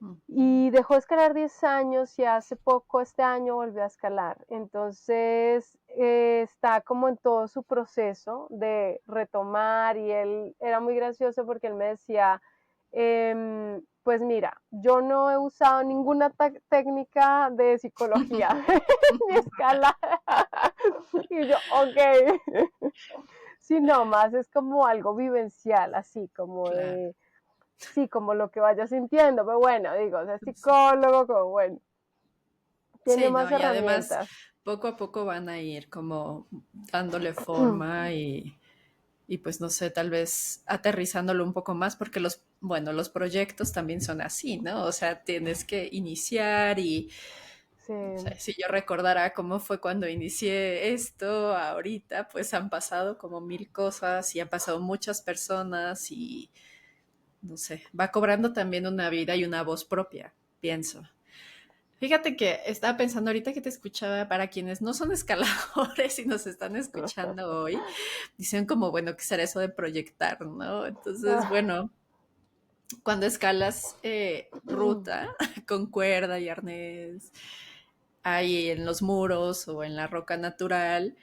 ujú. Y dejó de escalar 10 años y hace poco, este año, volvió a escalar. Entonces, está como en todo su proceso de retomar y él era muy gracioso porque él me decía, pues mira, yo no he usado ninguna técnica de psicología ni escala. Y yo, ok. Sí, no, más es como algo vivencial, así como Claro. de, sí, como lo que vaya sintiendo, pero bueno, digo, o sea, Sí. psicólogo, como bueno, tiene Sí, más no, y además herramientas. poco a poco van a ir como dándole forma y pues no sé, tal vez aterrizándolo un poco más porque bueno, los proyectos también son así, ¿no? O sea, tienes que iniciar y, Sí, o sea, si yo recordara cómo fue cuando inicié esto, ahorita pues han pasado como mil cosas y han pasado muchas personas y no sé, va cobrando también una vida y una voz propia, pienso. Fíjate que estaba pensando ahorita que te escuchaba, para quienes no son escaladores y nos están escuchando hoy, dicen como, bueno, ¿qué será eso de proyectar, no? Entonces, ah, bueno, cuando escalas ruta con cuerda y arnés, ahí en los muros o en la roca natural,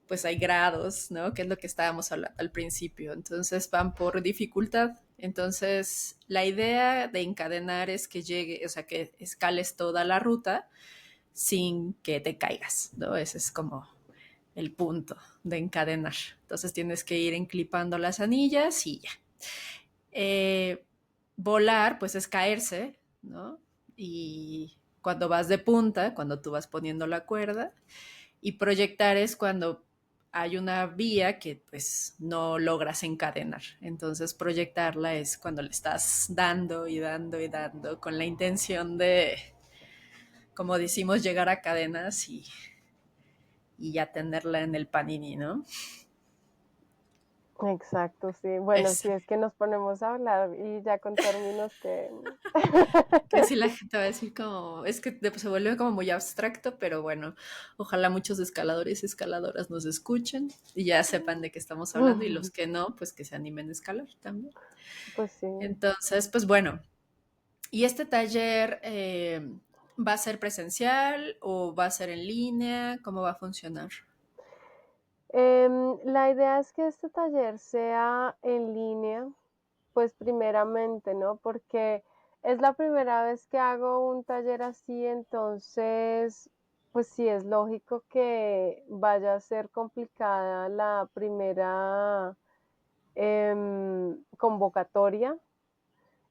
pues hay grados, ¿no? Que es lo que estábamos hablando al principio. Entonces van por dificultad. Entonces, la idea de encadenar es que llegue, o sea, que escales toda la ruta sin que te caigas, ¿no? Ese es como el punto de encadenar. Entonces tienes que ir enclipando las anillas y ya. Eh, Volar, pues es caerse, ¿no? Y cuando vas de punta, cuando tú vas poniendo la cuerda, y proyectar es cuando hay una vía que pues no logras encadenar. Entonces proyectarla es cuando le estás dando y dando y dando con la intención de, como decimos, llegar a cadenas y ya tenerla en el panini, ¿no? exacto, sí. Bueno, Es si es que nos ponemos a hablar y ya con términos que... que si la gente va a decir como, es que se vuelve como muy abstracto, pero bueno, ojalá muchos escaladores y escaladoras nos escuchen y ya sepan de qué estamos hablando y los que no, pues que se animen a escalar también. Pues sí. Entonces, pues bueno, y este taller ¿Va a ser presencial o va a ser en línea? ¿Cómo va a funcionar? La idea es que este taller sea en línea, pues primeramente, ¿no? Porque es la primera vez que hago un taller así, entonces, pues sí, es lógico que vaya a ser complicada la primera convocatoria.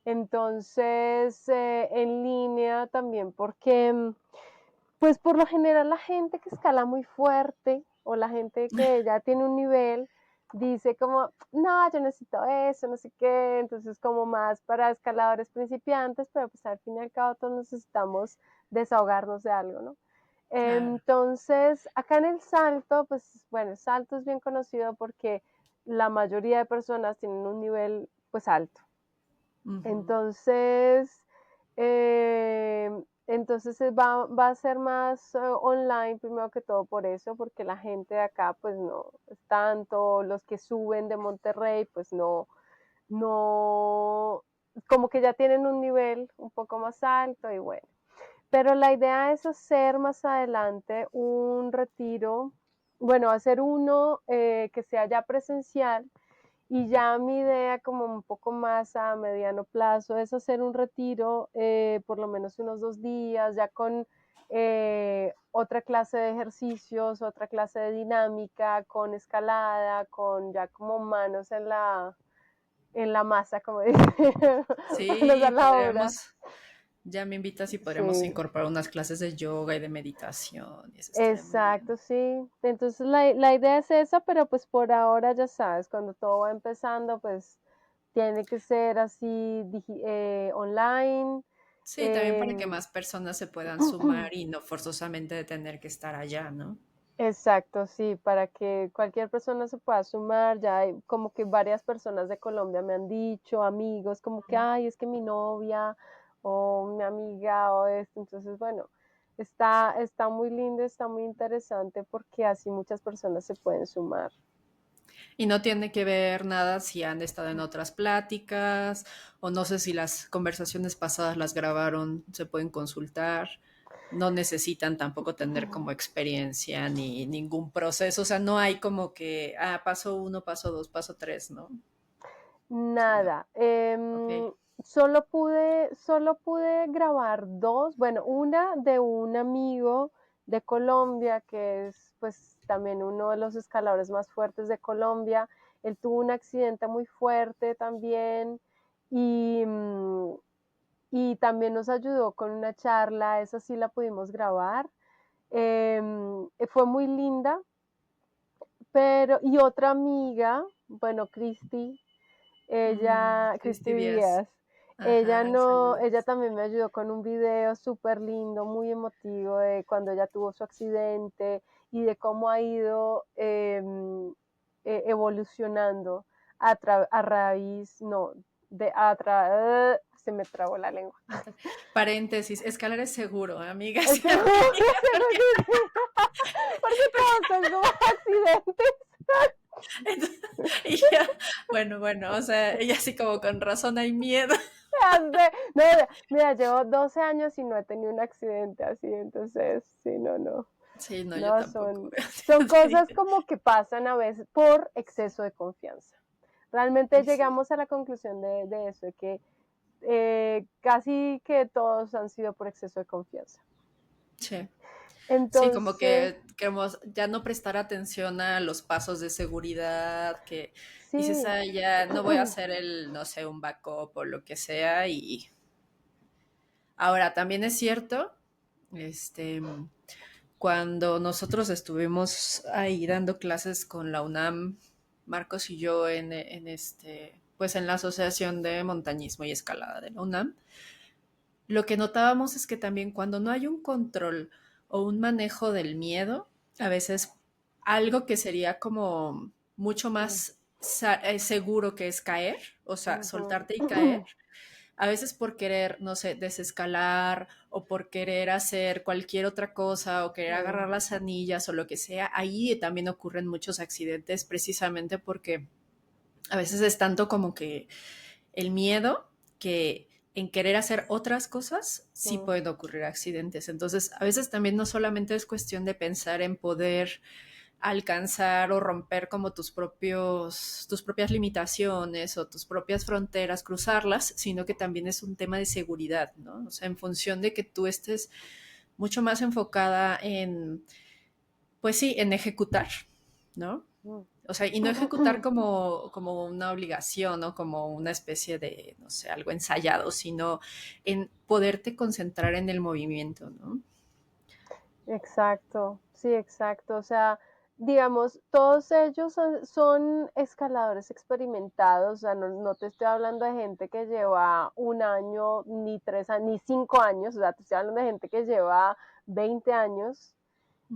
Entonces, en línea también, porque pues por lo general la gente que escala muy fuerte o la gente que ya tiene un nivel dice como, no, yo necesito eso, no sé qué, entonces como más para escaladores principiantes, pero pues al fin y al cabo todos necesitamos desahogarnos de algo, ¿no? Claro. Entonces, acá en el salto, pues bueno, el salto es bien conocido porque la mayoría de personas tienen un nivel pues alto. Ujú. Entonces, entonces va a ser más online primero que todo por eso, porque la gente de acá pues no es tanto, los que suben de Monterrey pues no, como que ya tienen un nivel un poco más alto y bueno. Pero la idea es hacer más adelante un retiro, bueno, hacer uno que sea ya presencial y ya mi idea como un poco más a mediano plazo es hacer un retiro, por lo menos unos 2 días, ya con otra clase de ejercicios, otra clase de dinámica, con escalada, con ya como manos en la masa, como dice, manos a Sí, la obra. ya me invitas y podríamos Sí, incorporar unas clases de yoga y de meditación, y eso estaría muy bien. exacto, sí. Entonces la idea es esa, pero pues por ahora ya sabes, cuando todo va empezando, pues tiene que ser así online. Sí, también para que em, más personas se puedan sumar y no forzosamente de tener que estar allá, ¿no? exacto, sí, para que cualquier persona se pueda sumar. Ya hay como que varias personas de Colombia me han dicho, amigos, como que, ay, es que mi novia o mi amiga o esto. Entonces, bueno, está muy lindo, está muy interesante porque así muchas personas se pueden sumar. Y no tiene que ver nada si han estado en otras pláticas o no sé si las conversaciones pasadas las grabaron, se pueden consultar. No necesitan tampoco tener como experiencia ni ningún proceso. O sea, no hay como que, paso uno, paso dos, paso tres, ¿no? Sino, Nada. ok. Solo pude grabar dos. Bueno, una de un amigo de Colombia, que es pues también uno de los escaladores más fuertes de Colombia. Él tuvo un accidente muy fuerte también y, y también nos ayudó con una charla, esa sí la pudimos grabar. Fue muy linda, pero, y otra amiga, bueno, Cristi Cristi Díaz. Díaz, ella Ajá, no, ella saludos. también me ayudó con un video súper lindo, muy emotivo de cuando ella tuvo su accidente y de cómo ha ido evolucionando a raíz, no, se me trabó la lengua. Paréntesis, escalar es seguro, amigas Es y que, amigas. porque todos son como accidentes. Entonces, y ya, bueno, o sea, ella así como con razón hay miedo. No, mira, llevo 12 años y no he tenido un accidente así, entonces, sí, no. Sí, no, yo No, tampoco. son Te cosas diré. como que pasan a veces por exceso de confianza. Realmente Y sí, llegamos a la conclusión de eso, de que casi que todos han sido por exceso de confianza. sí. Sí, como Entonces, que queremos ya no prestar atención a los pasos de seguridad, que dices, sí, ya no voy a hacer no sé, un backup o lo que sea. Y ahora también es cierto, este, cuando nosotros estuvimos ahí dando clases con la UNAM, Marcos y yo pues en la Asociación de Montañismo y Escalada de la UNAM, lo que notábamos es que también cuando no hay un control o un manejo del miedo, a veces algo que sería como mucho más seguro que es caer, o sea, ujú. soltarte y caer, a veces por querer, no sé, desescalar o por querer hacer cualquier otra cosa o querer agarrar las anillas o lo que sea, ahí también ocurren muchos accidentes precisamente porque a veces es tanto como que el miedo que en querer hacer otras cosas, sí Mm, pueden ocurrir accidentes. Entonces, a veces también no solamente es cuestión de pensar en poder alcanzar o romper como tus propias limitaciones o tus propias fronteras, cruzarlas, sino que también es un tema de seguridad, ¿no? O sea, en función de que tú estés mucho más enfocada en, pues sí, en ejecutar, ¿no? mm. O sea, y no ejecutar como una obligación o como una especie de, no sé, algo ensayado, sino en poderte concentrar en el movimiento, ¿no? Exacto, sí, exacto. O sea, digamos, todos ellos son escaladores experimentados, o sea, no te estoy hablando de gente que lleva 1 año, ni 3 años, ni 5 años, o sea, te estoy hablando de gente que lleva 20 años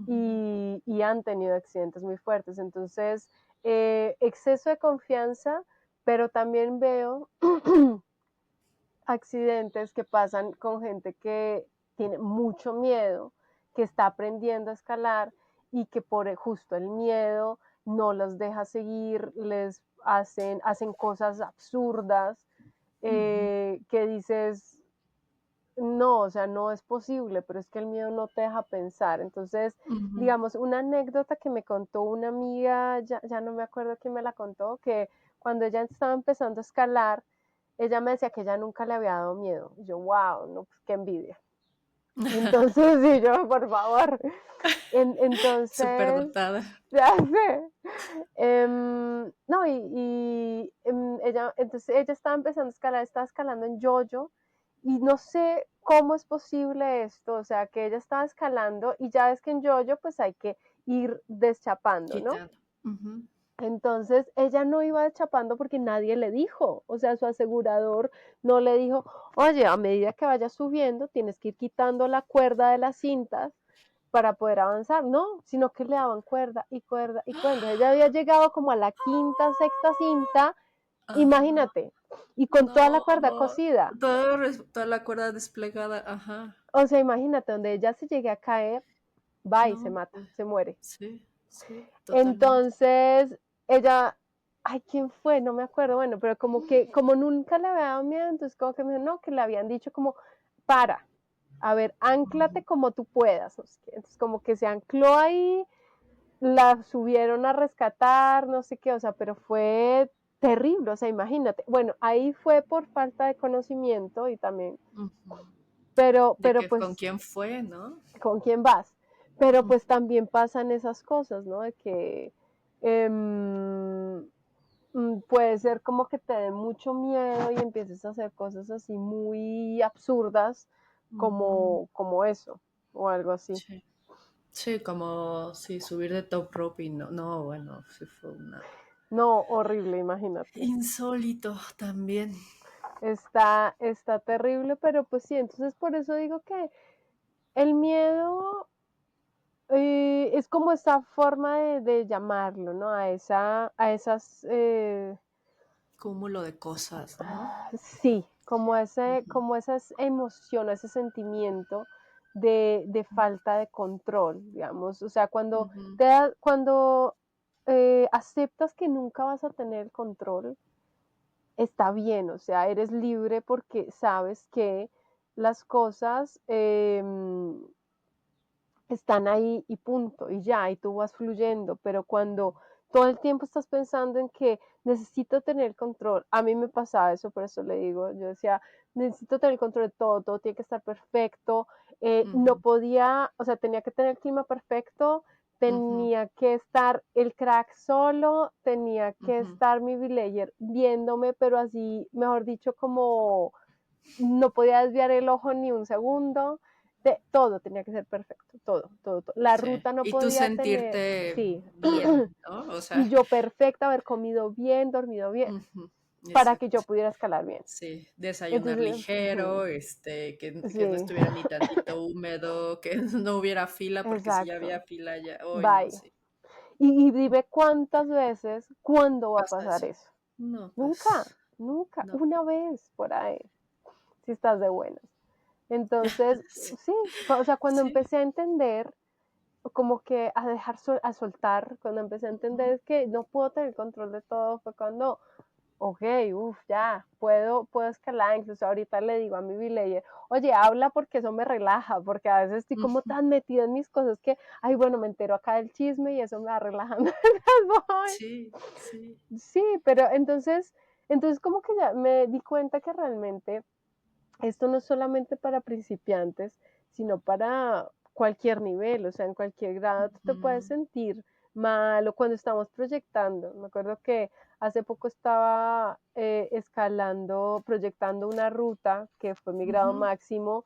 y han tenido accidentes muy fuertes. Entonces, exceso de confianza, pero también veo accidentes que pasan con gente que tiene mucho miedo, que está aprendiendo a escalar y que por justo el miedo no los deja seguir, les hacen cosas absurdas Ujú, que dices, no, o sea, no es posible, pero es que el miedo no te deja pensar. Entonces, ujú. digamos, una anécdota que me contó una amiga, ya no me acuerdo quién me la contó, que cuando ella estaba empezando a escalar, ella me decía que ella nunca le había dado miedo. Y yo, wow, no, pues qué envidia. Entonces, sí, yo, por favor. Súper Entonces, dotada. ya sé. No, entonces ella estaba empezando a escalar, estaba escalando en yoyo y no sé cómo es posible esto, o sea, que ella estaba escalando y ya ves que en yoyo pues hay que ir deschapando, ¿no? Quitando. Ujú. Entonces ella no iba deschapando porque nadie le dijo, o sea, su asegurador no le dijo, oye, a medida que vayas subiendo tienes que ir quitando la cuerda de las cintas para poder avanzar, no, sino que le daban cuerda y cuerda y cuerda. Ella había llegado como a la quinta, sexta cinta, Ajá. imagínate, y con toda la No, cuerda cosida. toda la cuerda desplegada. Ajá. O sea, imagínate, donde ella se llegue a caer, va y se No, mata, pues, se muere. sí, sí, totalmente. Entonces, ella, ay, ¿quién fue? No me acuerdo, bueno, pero como que, como nunca le había dado miedo, entonces como que me dijo, no, que le habían dicho como, para, a ver, Ujú. anclate como tú puedas, no sé qué. Entonces como que se ancló ahí, la subieron a rescatar, no sé qué, o sea, pero fue terrible, o sea, imagínate. Bueno, ahí fue por falta de conocimiento y también, Ujú. De pero que con pues, quién fue, ¿no? ¿con quién vas? Pero pues Ujú. también pasan esas cosas, ¿no? De que eh, puede ser como que te dé mucho miedo y empieces a hacer cosas así muy absurdas Ujú. como eso o algo así. Sí. Sí, como sí, subir de top rope y no, no, bueno, sí fue una No, horrible, imagínate. insólito también. Está terrible, pero pues sí, entonces por eso digo que el miedo es como esa forma de llamarlo, ¿no? A esas, Cúmulo de cosas, ¿no? sí, Ujú, como esas emociones, ese sentimiento de falta de control, digamos. O sea, ujú, cuando aceptas que nunca vas a tener el control, está bien, o sea, eres libre porque sabes que las cosas están ahí y punto, y ya, y tú vas fluyendo, pero cuando todo el tiempo estás pensando en que necesito tener control, a mí me pasaba eso, por eso le digo, yo decía, necesito tener control de todo, todo tiene que estar perfecto, no ujú, podía, o sea, tenía que tener el clima perfecto, ujú, tenía que estar el crack solo, tenía que ujú. estar mi villager viéndome, pero así, mejor dicho, como no podía desviar el ojo ni un segundo, todo tenía que ser perfecto, todo, todo, todo. La Sí. ruta no Y tú podía tener, sentirte sí, bien, ¿no? O y sea, yo perfecta, haber comido bien, dormido bien, ujú, para que yo exacto. pudiera escalar bien. Sí, desayunar Entonces, ligero, que no sí, estuviera ni tantito húmedo, que no hubiera fila, porque si ya había exacto, fila ya, hoy no, bye. sí. Y dime cuántas veces, ¿cuándo va a Pasa pasar eso. eso? No, Nunca, pues, nunca, no. una vez por ahí, si estás de buenas. Entonces, Sí, sí, o sea, cuando sí. empecé a entender como que a dejar a soltar, cuando empecé a Ujú, entender que no puedo tener control de todo, fue cuando ok, uff, ya, puedo escalar, incluso ahorita le digo a mi villager, oye, habla porque eso me relaja, porque a veces estoy como Ujú. tan metida en mis cosas que, ay, bueno, me entero acá del chisme y eso me va relajando. Sí, sí. Sí, pero entonces como que ya me di cuenta que realmente esto no es solamente para principiantes, sino para cualquier nivel, o sea, en cualquier grado tú te puedes Ujú, sentir mal o cuando estamos proyectando. Me acuerdo que hace poco estaba escalando, proyectando una ruta que fue mi grado ujú, máximo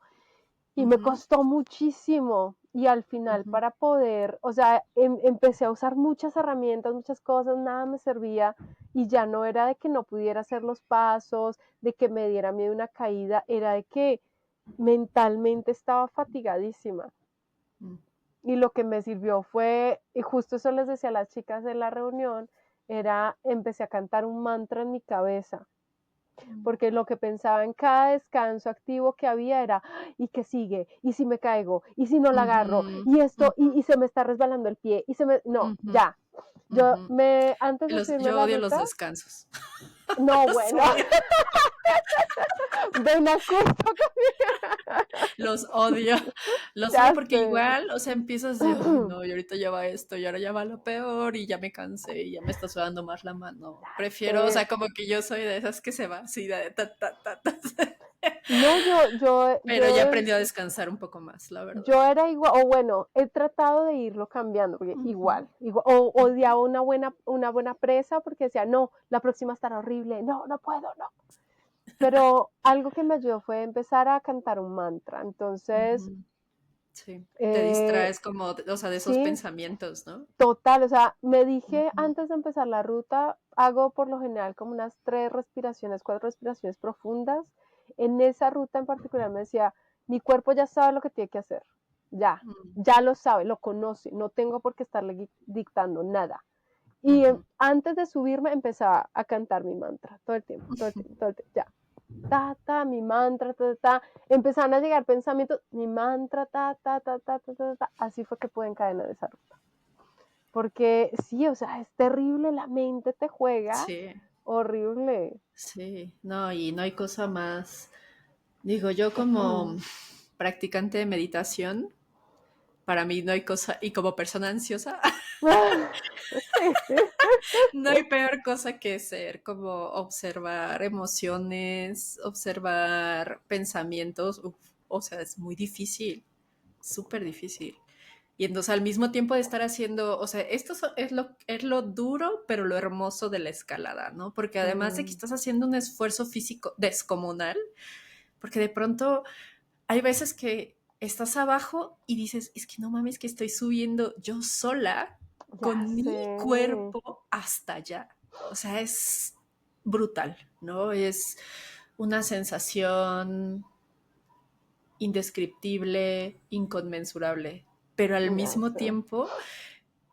y me ujú, costó muchísimo. Y al final ujú, para poder, o sea, empecé a usar muchas herramientas, muchas cosas, nada me servía y ya no era de que no pudiera hacer los pasos, de que me diera miedo una caída, era de que mentalmente estaba fatigadísima. mm, Y lo que me sirvió fue, y justo eso les decía a las chicas de la reunión, era empecé a cantar un mantra en mi cabeza mm, porque lo que pensaba en cada descanso activo que había era, ¿y qué sigue? ¿Y si me caigo? ¿Y si no la agarro? ujú, ¿Y esto? ujú, ¿Y se me está resbalando el pie? ¿Y se me...? No, ujú, ya. ujú. Antes de subirme a Yo la odio los ruta, descansos. no, Los bueno, odio. ven a justo, Los odio. Los odio ya porque sé. igual, o sea, empiezas de, ay, no, y ahorita ya va esto, y ahora ya va lo peor, y ya me cansé, y ya me está sudando más la mano. Ya Prefiero, o sé. sea, como que yo soy de esas que se va así, de ta, ta, ta, ta. No, Pero ya aprendí a descansar un poco más, la verdad. yo era igual, o bueno, he tratado de irlo cambiando, porque Ujú, igual, o ujú, odiaba una buena presa porque decía, no, la próxima estará horrible, no, no puedo, no. Pero algo que me ayudó fue empezar a cantar un mantra. Entonces, ujú. Sí, te eh, distraes como, o sea, de esos sí, pensamientos, ¿no? total, o sea, me dije Ujú, antes de empezar la ruta, hago por lo general como unas 3 respiraciones, 4 respiraciones profundas. En esa ruta en particular me decía, mi cuerpo ya sabe lo que tiene que hacer, mm, ya lo sabe, lo conoce, no tengo por qué estarle dictando nada. Y ujú, antes de subirme empezaba a cantar mi mantra, todo el tiempo, todo el tiempo, todo el tiempo, ya. Mi mantra, empezaron a llegar pensamientos, mi mantra, así fue que pude encadenar esa ruta. Porque sí, o sea, es terrible, la mente te juega sí, horrible. sí, no, y no hay cosa más. Digo, yo como practicante de meditación, para mí no hay cosa, y como persona ansiosa, Sí. no hay peor cosa que ser como observar emociones, observar pensamientos, uf, o sea, es muy difícil, súper difícil. Y entonces al mismo tiempo de estar haciendo, o sea, es lo duro, pero lo hermoso de la escalada, ¿no? Porque además de que Mm, estás haciendo un esfuerzo físico descomunal, porque de pronto hay veces que estás abajo y dices, es que no mames que estoy subiendo yo sola ya con mi sé. cuerpo hasta allá. O sea, es brutal, ¿no? Es una sensación indescriptible, inconmensurable, pero al Ya mismo sé. tiempo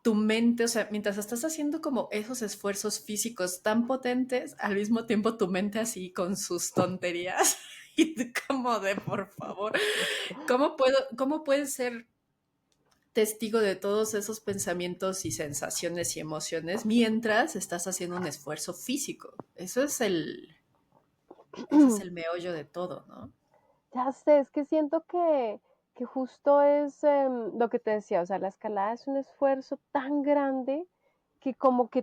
tu mente, o sea, mientras estás haciendo como esos esfuerzos físicos tan potentes, al mismo tiempo tu mente así con sus tonterías y tú como de, por favor, cómo puedes ser testigo de todos esos pensamientos y sensaciones y emociones mientras estás haciendo un esfuerzo físico? Ese es el meollo de todo, ¿no? Ya sé, es que siento que justo es lo que te decía, o sea, la escalada es un esfuerzo tan grande que como que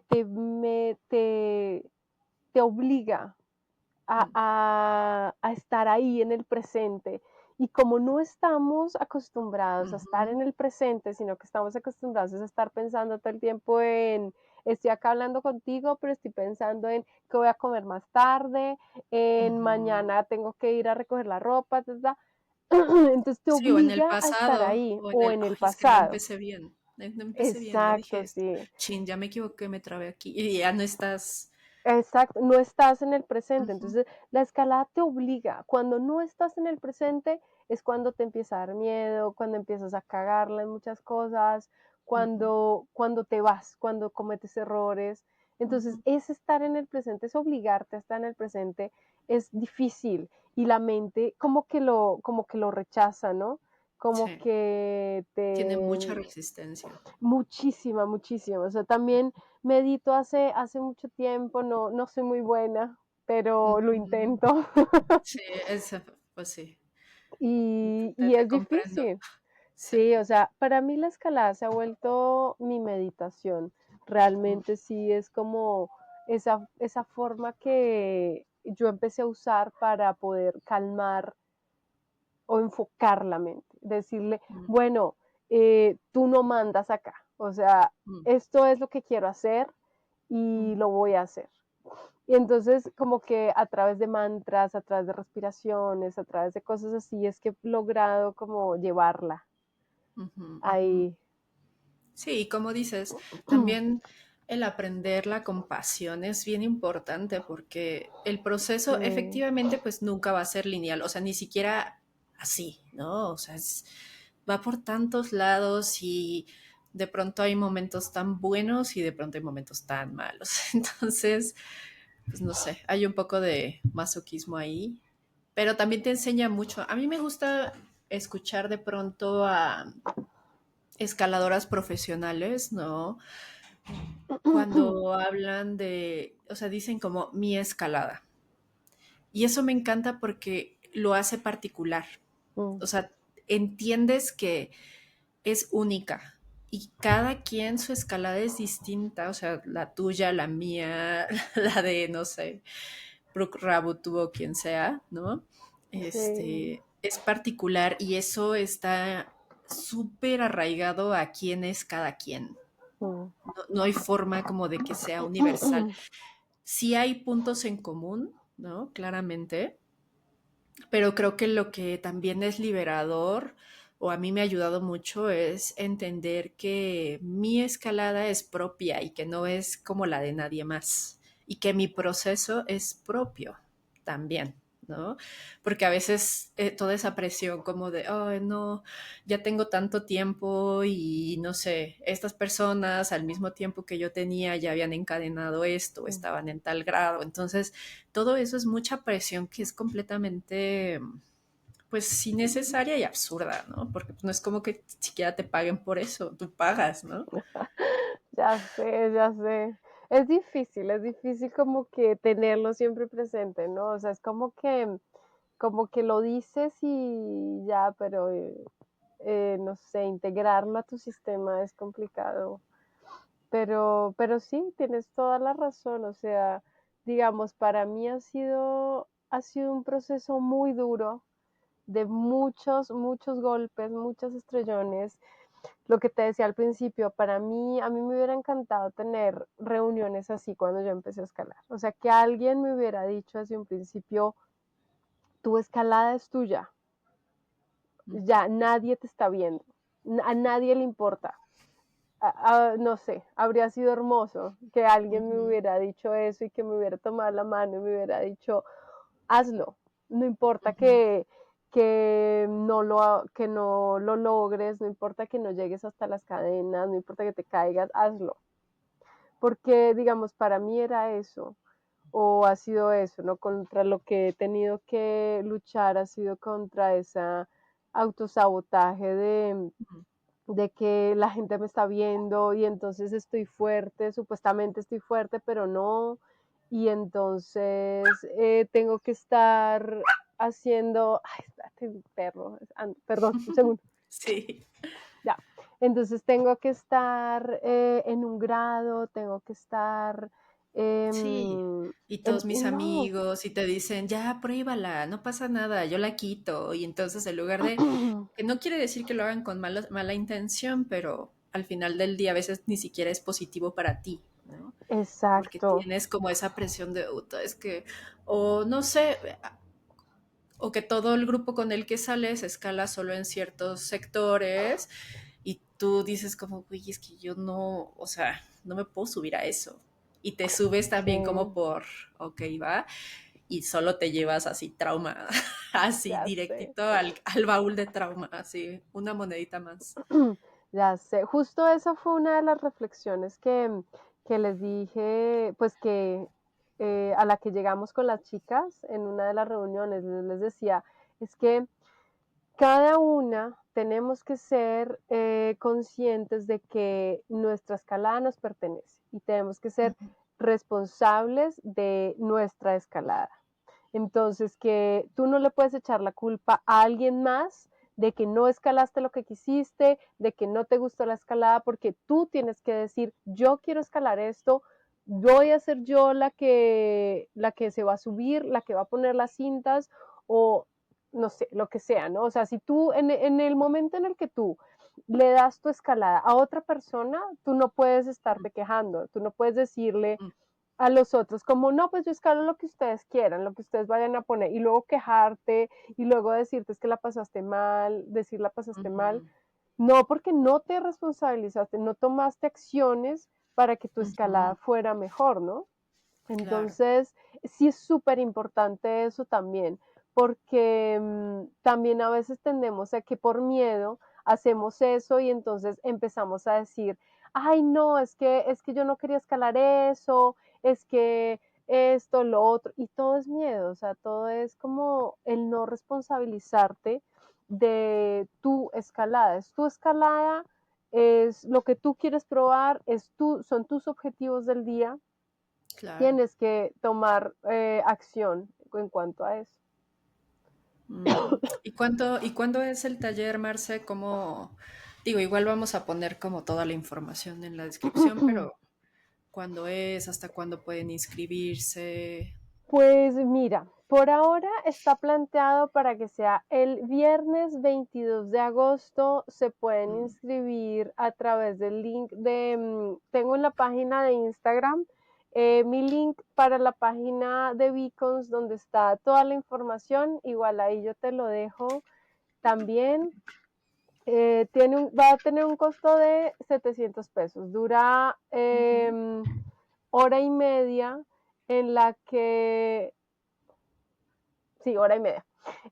te obliga Mm, a estar ahí en el presente. Y como no estamos acostumbrados a estar ujú, en el presente, sino que estamos acostumbrados a estar pensando todo el tiempo en, estoy acá hablando contigo, pero estoy pensando en qué voy a comer más tarde, en ujú. mañana tengo que ir a recoger la ropa, entonces te Sí, o en el obliga a estar pasado, ahí o en o el, en el ay, es que no pasado. empecé bien, no empecé bien, no dije Exacto, esto. sí. Chin, ya me equivoqué, me trabé aquí. Y ya no estás. Exacto, no estás en el presente. Ujú, Entonces, la escalada te obliga. Cuando no estás en el presente es cuando te empieza a dar miedo, cuando empiezas a cagarla en muchas cosas, ujú, cuando te vas, cuando cometes errores. Entonces, ujú, es estar en el presente, es obligarte a estar en el presente, es difícil y la mente como que lo rechaza, ¿no? como Sí, que tiene te... mucha resistencia. Muchísima, muchísima. O sea, también medito hace mucho tiempo, no soy muy buena, pero lo Ujú. intento. Sí, esa, pues sí, Y te es comprendo. difícil. Sí. Sí, o sea, para mí la escalada se ha vuelto mi meditación. Mm, Realmente sí es como esa forma que yo empecé a usar para poder calmar o enfocar la mente. Decirle, mm, bueno, tú no mandas acá. O sea, mm, esto es lo que quiero hacer y mm, lo voy a hacer. Y entonces como que a través de mantras, a través de respiraciones, a través de cosas así, es que he logrado como llevarla ujú, ujú. ahí. Sí, y como dices, también el aprender la compasión es bien importante porque el proceso Sí, efectivamente pues nunca va a ser lineal, o sea, ni siquiera así, ¿no? O sea, va por tantos lados y de pronto hay momentos tan buenos y de pronto hay momentos tan malos. Entonces, pues no sé, hay un poco de masoquismo ahí, pero también te enseña mucho. A mí me gusta escuchar de pronto a escaladoras profesionales, ¿no? Cuando hablan de, o sea, dicen como mi escalada. Y eso me encanta porque lo hace particular. mm, O sea, entiendes que es única y cada quien su escalada es distinta. O sea, la tuya, la mía, la de, no sé, Brooke Rabut o quien sea, ¿no? sí, Es particular y eso está súper arraigado a quién es cada quien. mm, No hay forma como de que sea universal. Sí hay puntos en común, ¿no? Claramente, pero creo que lo que también es liberador o a mí me ha ayudado mucho es entender que mi escalada es propia y que no es como la de nadie más y que mi proceso es propio también, ¿no? Porque a veces toda esa presión como de, oh, no, ya tengo tanto tiempo y no sé, estas personas al mismo tiempo que yo tenía ya habían encadenado esto, mm. estaban en tal grado, entonces todo eso es mucha presión que es completamente, pues, innecesaria y absurda, ¿no? Porque no es como que siquiera te paguen por eso, tú pagas, ¿no? Ya sé, ya sé. Es difícil como que tenerlo siempre presente, ¿no? O sea, es como que lo dices y ya, pero no sé, integrarlo a tu sistema es complicado. Pero sí, tienes toda la razón. O sea, digamos, para mí ha sido un proceso muy duro, de muchos, muchos golpes, muchos estrellones. Lo que te decía al principio, a mí me hubiera encantado tener reuniones así cuando yo empecé a escalar. O sea, que alguien me hubiera dicho desde un principio, tu escalada es tuya, ya nadie te está viendo, a nadie le importa. No sé, habría sido hermoso que alguien me Ujú, hubiera dicho eso y que me hubiera tomado la mano y me hubiera dicho, hazlo, no importa ujú, que no lo logres, no importa que no llegues hasta las cadenas, no importa que te caigas, hazlo. Porque, digamos, para mí era eso, o ha sido eso, ¿no? Contra lo que he tenido que luchar ha sido contra esa autosabotaje ujú. de que la gente me está viendo y entonces estoy fuerte, supuestamente estoy fuerte, pero no. Y entonces tengo que estar haciendo, ay, espérate, perro, perdón, un segundo, Sí, ya. Entonces tengo que estar en un grado, tengo que estar sí. Y todos y mis no. amigos y te dicen, ya, pruébala, no pasa nada, yo la quito. Y entonces en lugar de, que no quiere decir que lo hagan con mala intención, pero al final del día a veces ni siquiera es positivo para ti, ¿no? Porque Exacto. tienes como esa presión de, "Uta, es que, o no sé, o que todo el grupo con el que sales escala solo en ciertos sectores y tú dices como, güey, es que yo no, o sea, no me puedo subir a eso. Y te subes Sí, también como por, ok, va, y solo te llevas así trauma, así ya sé. directito al baúl de trauma, así, una monedita más. Ya sé, justo esa fue una de las reflexiones que les dije, pues que a la que llegamos con las chicas en una de las reuniones, les decía, es que cada una tenemos que ser conscientes de que nuestra escalada nos pertenece y tenemos que ser Ujú. responsables de nuestra escalada. Entonces, que tú no le puedes echar la culpa a alguien más de que no escalaste lo que quisiste, de que no te gustó la escalada, porque tú tienes que decir, yo quiero escalar esto, voy a ser yo la que se va a subir, la que va a poner las cintas o no sé, lo que sea, ¿no? O sea, si tú en el momento en el que tú le das tu escalada a otra persona, tú no puedes estarte quejando, tú no puedes decirle Mm, a los otros como, no, pues yo escalo lo que ustedes quieran, lo que ustedes vayan a poner, y luego quejarte, y luego decirte es que la pasaste mal, decir la pasaste mal, ujú, no, porque no te responsabilizaste, no tomaste acciones para que tu escalada ujú, fuera mejor, ¿no? claro. Entonces, sí es súper importante eso también, porque también a veces tendemos a que por miedo hacemos eso y entonces empezamos a decir, ay, no, es que yo no quería escalar eso, es que esto, lo otro, y todo es miedo, o sea, todo es como el no responsabilizarte de tu escalada. Es tu escalada, es lo que tú quieres probar, son tus objetivos del día, Claro. tienes que tomar acción en cuanto a eso. Y cuándo es el taller, Marce? ¿Cómo? Digo, igual vamos a poner como toda la información en la descripción, pero ¿cuándo es? ¿Hasta cuándo pueden inscribirse? Pues mira, por ahora está planteado para que sea el viernes 22 de agosto. Se pueden Mm, inscribir a través del link tengo en la página de Instagram mi link para la página de Beacons donde está toda la información. Igual ahí yo te lo dejo también. Va a tener un costo de 700 pesos. Dura ujú, hora y media en la que, sí, hora y media,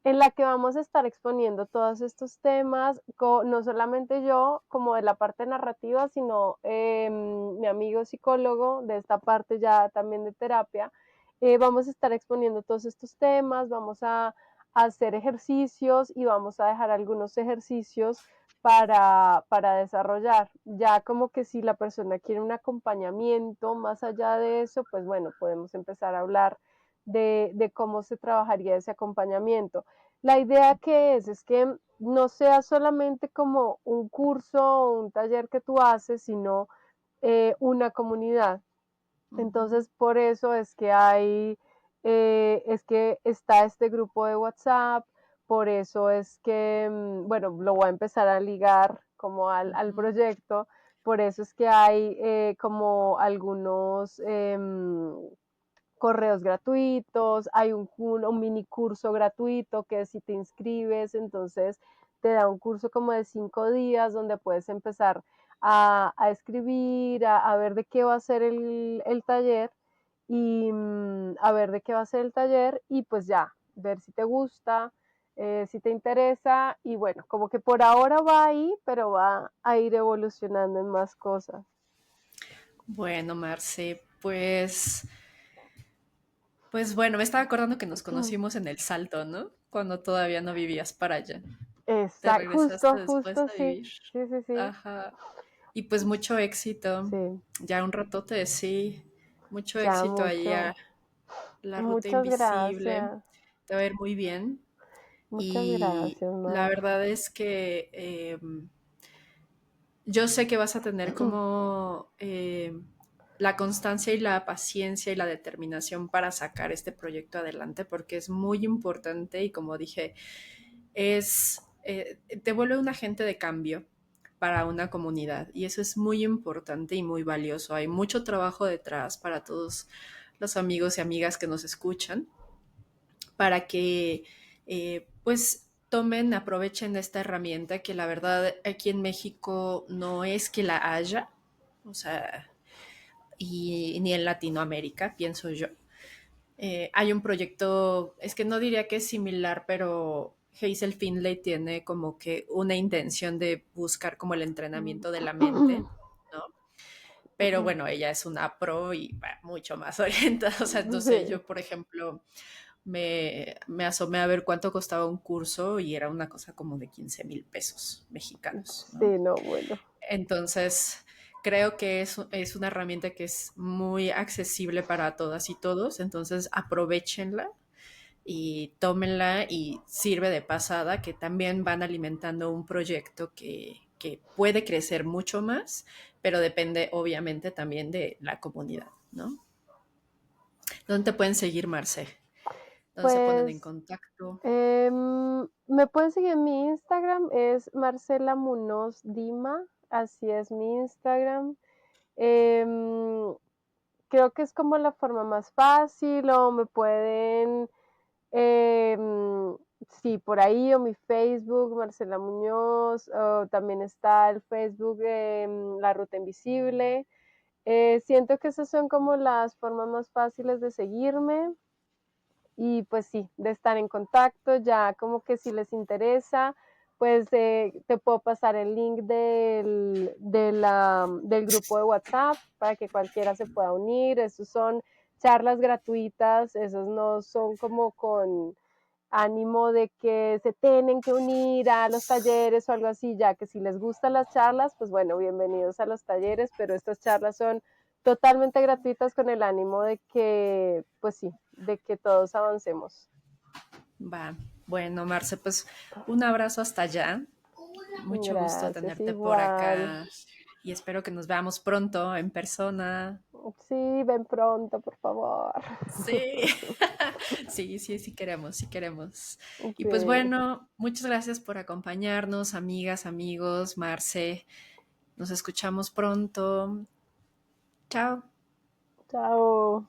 en la que vamos a estar exponiendo todos estos temas, no solamente yo como de la parte narrativa, sino mi amigo psicólogo de esta parte ya también de terapia. Vamos a estar exponiendo todos estos temas, vamos a hacer ejercicios y vamos a dejar algunos ejercicios para desarrollar. Ya como que si la persona quiere un acompañamiento más allá de eso, pues bueno, podemos empezar a hablar de cómo se trabajaría ese acompañamiento. La idea que es que no sea solamente como un curso o un taller que tú haces, sino una comunidad. ujú. Entonces, por eso es que está este grupo de WhatsApp, por eso es que, bueno, lo voy a empezar a ligar como al Ujú. proyecto, por eso es que hay como algunos correos gratuitos, hay un mini curso gratuito que si te inscribes, entonces te da un curso como de 5 días donde puedes empezar a escribir, a ver de qué va a ser el taller y a ver de qué va a ser el taller y pues ya, ver si te gusta, si te interesa y bueno, como que por ahora va ahí, pero va a ir evolucionando en más cosas. Bueno, Marce, pues bueno, me estaba acordando que nos conocimos en El Salto, ¿no? Cuando todavía no vivías para allá. Te Exacto, regresaste justo, después justo, a sí, vivir. sí, sí, sí, Ajá. Y pues mucho éxito. sí, Ya un ratote, sí. Mucho ya éxito ahí a mucho. la ruta Muchas invisible. gracias, Te va a ir muy bien. muchas Y gracias, la Mar. verdad es que yo sé que vas a tener como la constancia y la paciencia y la determinación para sacar este proyecto adelante porque es muy importante y como dije, te vuelve un agente de cambio para una comunidad y eso es muy importante y muy valioso. Hay mucho trabajo detrás para todos los amigos y amigas que nos escuchan para que pues tomen, aprovechen esta herramienta que la verdad aquí en México no es que la haya, o sea, y ni en Latinoamérica, pienso yo. Hay un proyecto, es que no diría que es similar, pero Hazel Finlay tiene como que una intención de buscar como el entrenamiento de la mente, ¿no? Pero bueno, ella es una pro y mucho más orientada, o sea, no sé, Sí, yo por ejemplo me asomé a ver cuánto costaba un curso y era una cosa como de 15,000 pesos mexicanos, Sí, ¿no? no, bueno. Entonces, creo que es una herramienta que es muy accesible para todas y todos, entonces aprovechenla y tómenla y sirve de pasada que también van alimentando un proyecto que puede crecer mucho más, pero depende obviamente también de la comunidad, ¿no? ¿Dónde te pueden seguir, Marce? ¿Dónde se ponen en Pues contacto? me pueden seguir en mi Instagram, es Marcela Munoz Dima, así es mi Instagram. Em, Creo que es como la forma más fácil o me pueden, sí, por ahí o mi Facebook, Marcela Muñoz, o también está el Facebook La Ruta Invisible. Siento que esas son como las formas más fáciles de seguirme y pues sí, de estar en contacto, ya como que si les interesa, pues te puedo pasar el link del grupo de WhatsApp para que cualquiera se pueda unir. Esos son charlas gratuitas, esos no son como con ánimo de que se tienen que unir a los talleres o algo así, ya que si les gustan las charlas, pues bueno, bienvenidos a los talleres, pero estas charlas son totalmente gratuitas con el ánimo de que, pues sí, de que todos avancemos. Va. Bueno, Marce, pues un abrazo hasta allá. Mucho gusto Gracias, tenerte por igual. acá y espero que nos veamos pronto en persona. Sí, ven pronto, por favor. Sí, sí, sí, sí queremos, sí queremos. Y pues Sí, bueno, muchas gracias por acompañarnos, amigas, amigos, Marce. Nos escuchamos pronto. Chao. chao.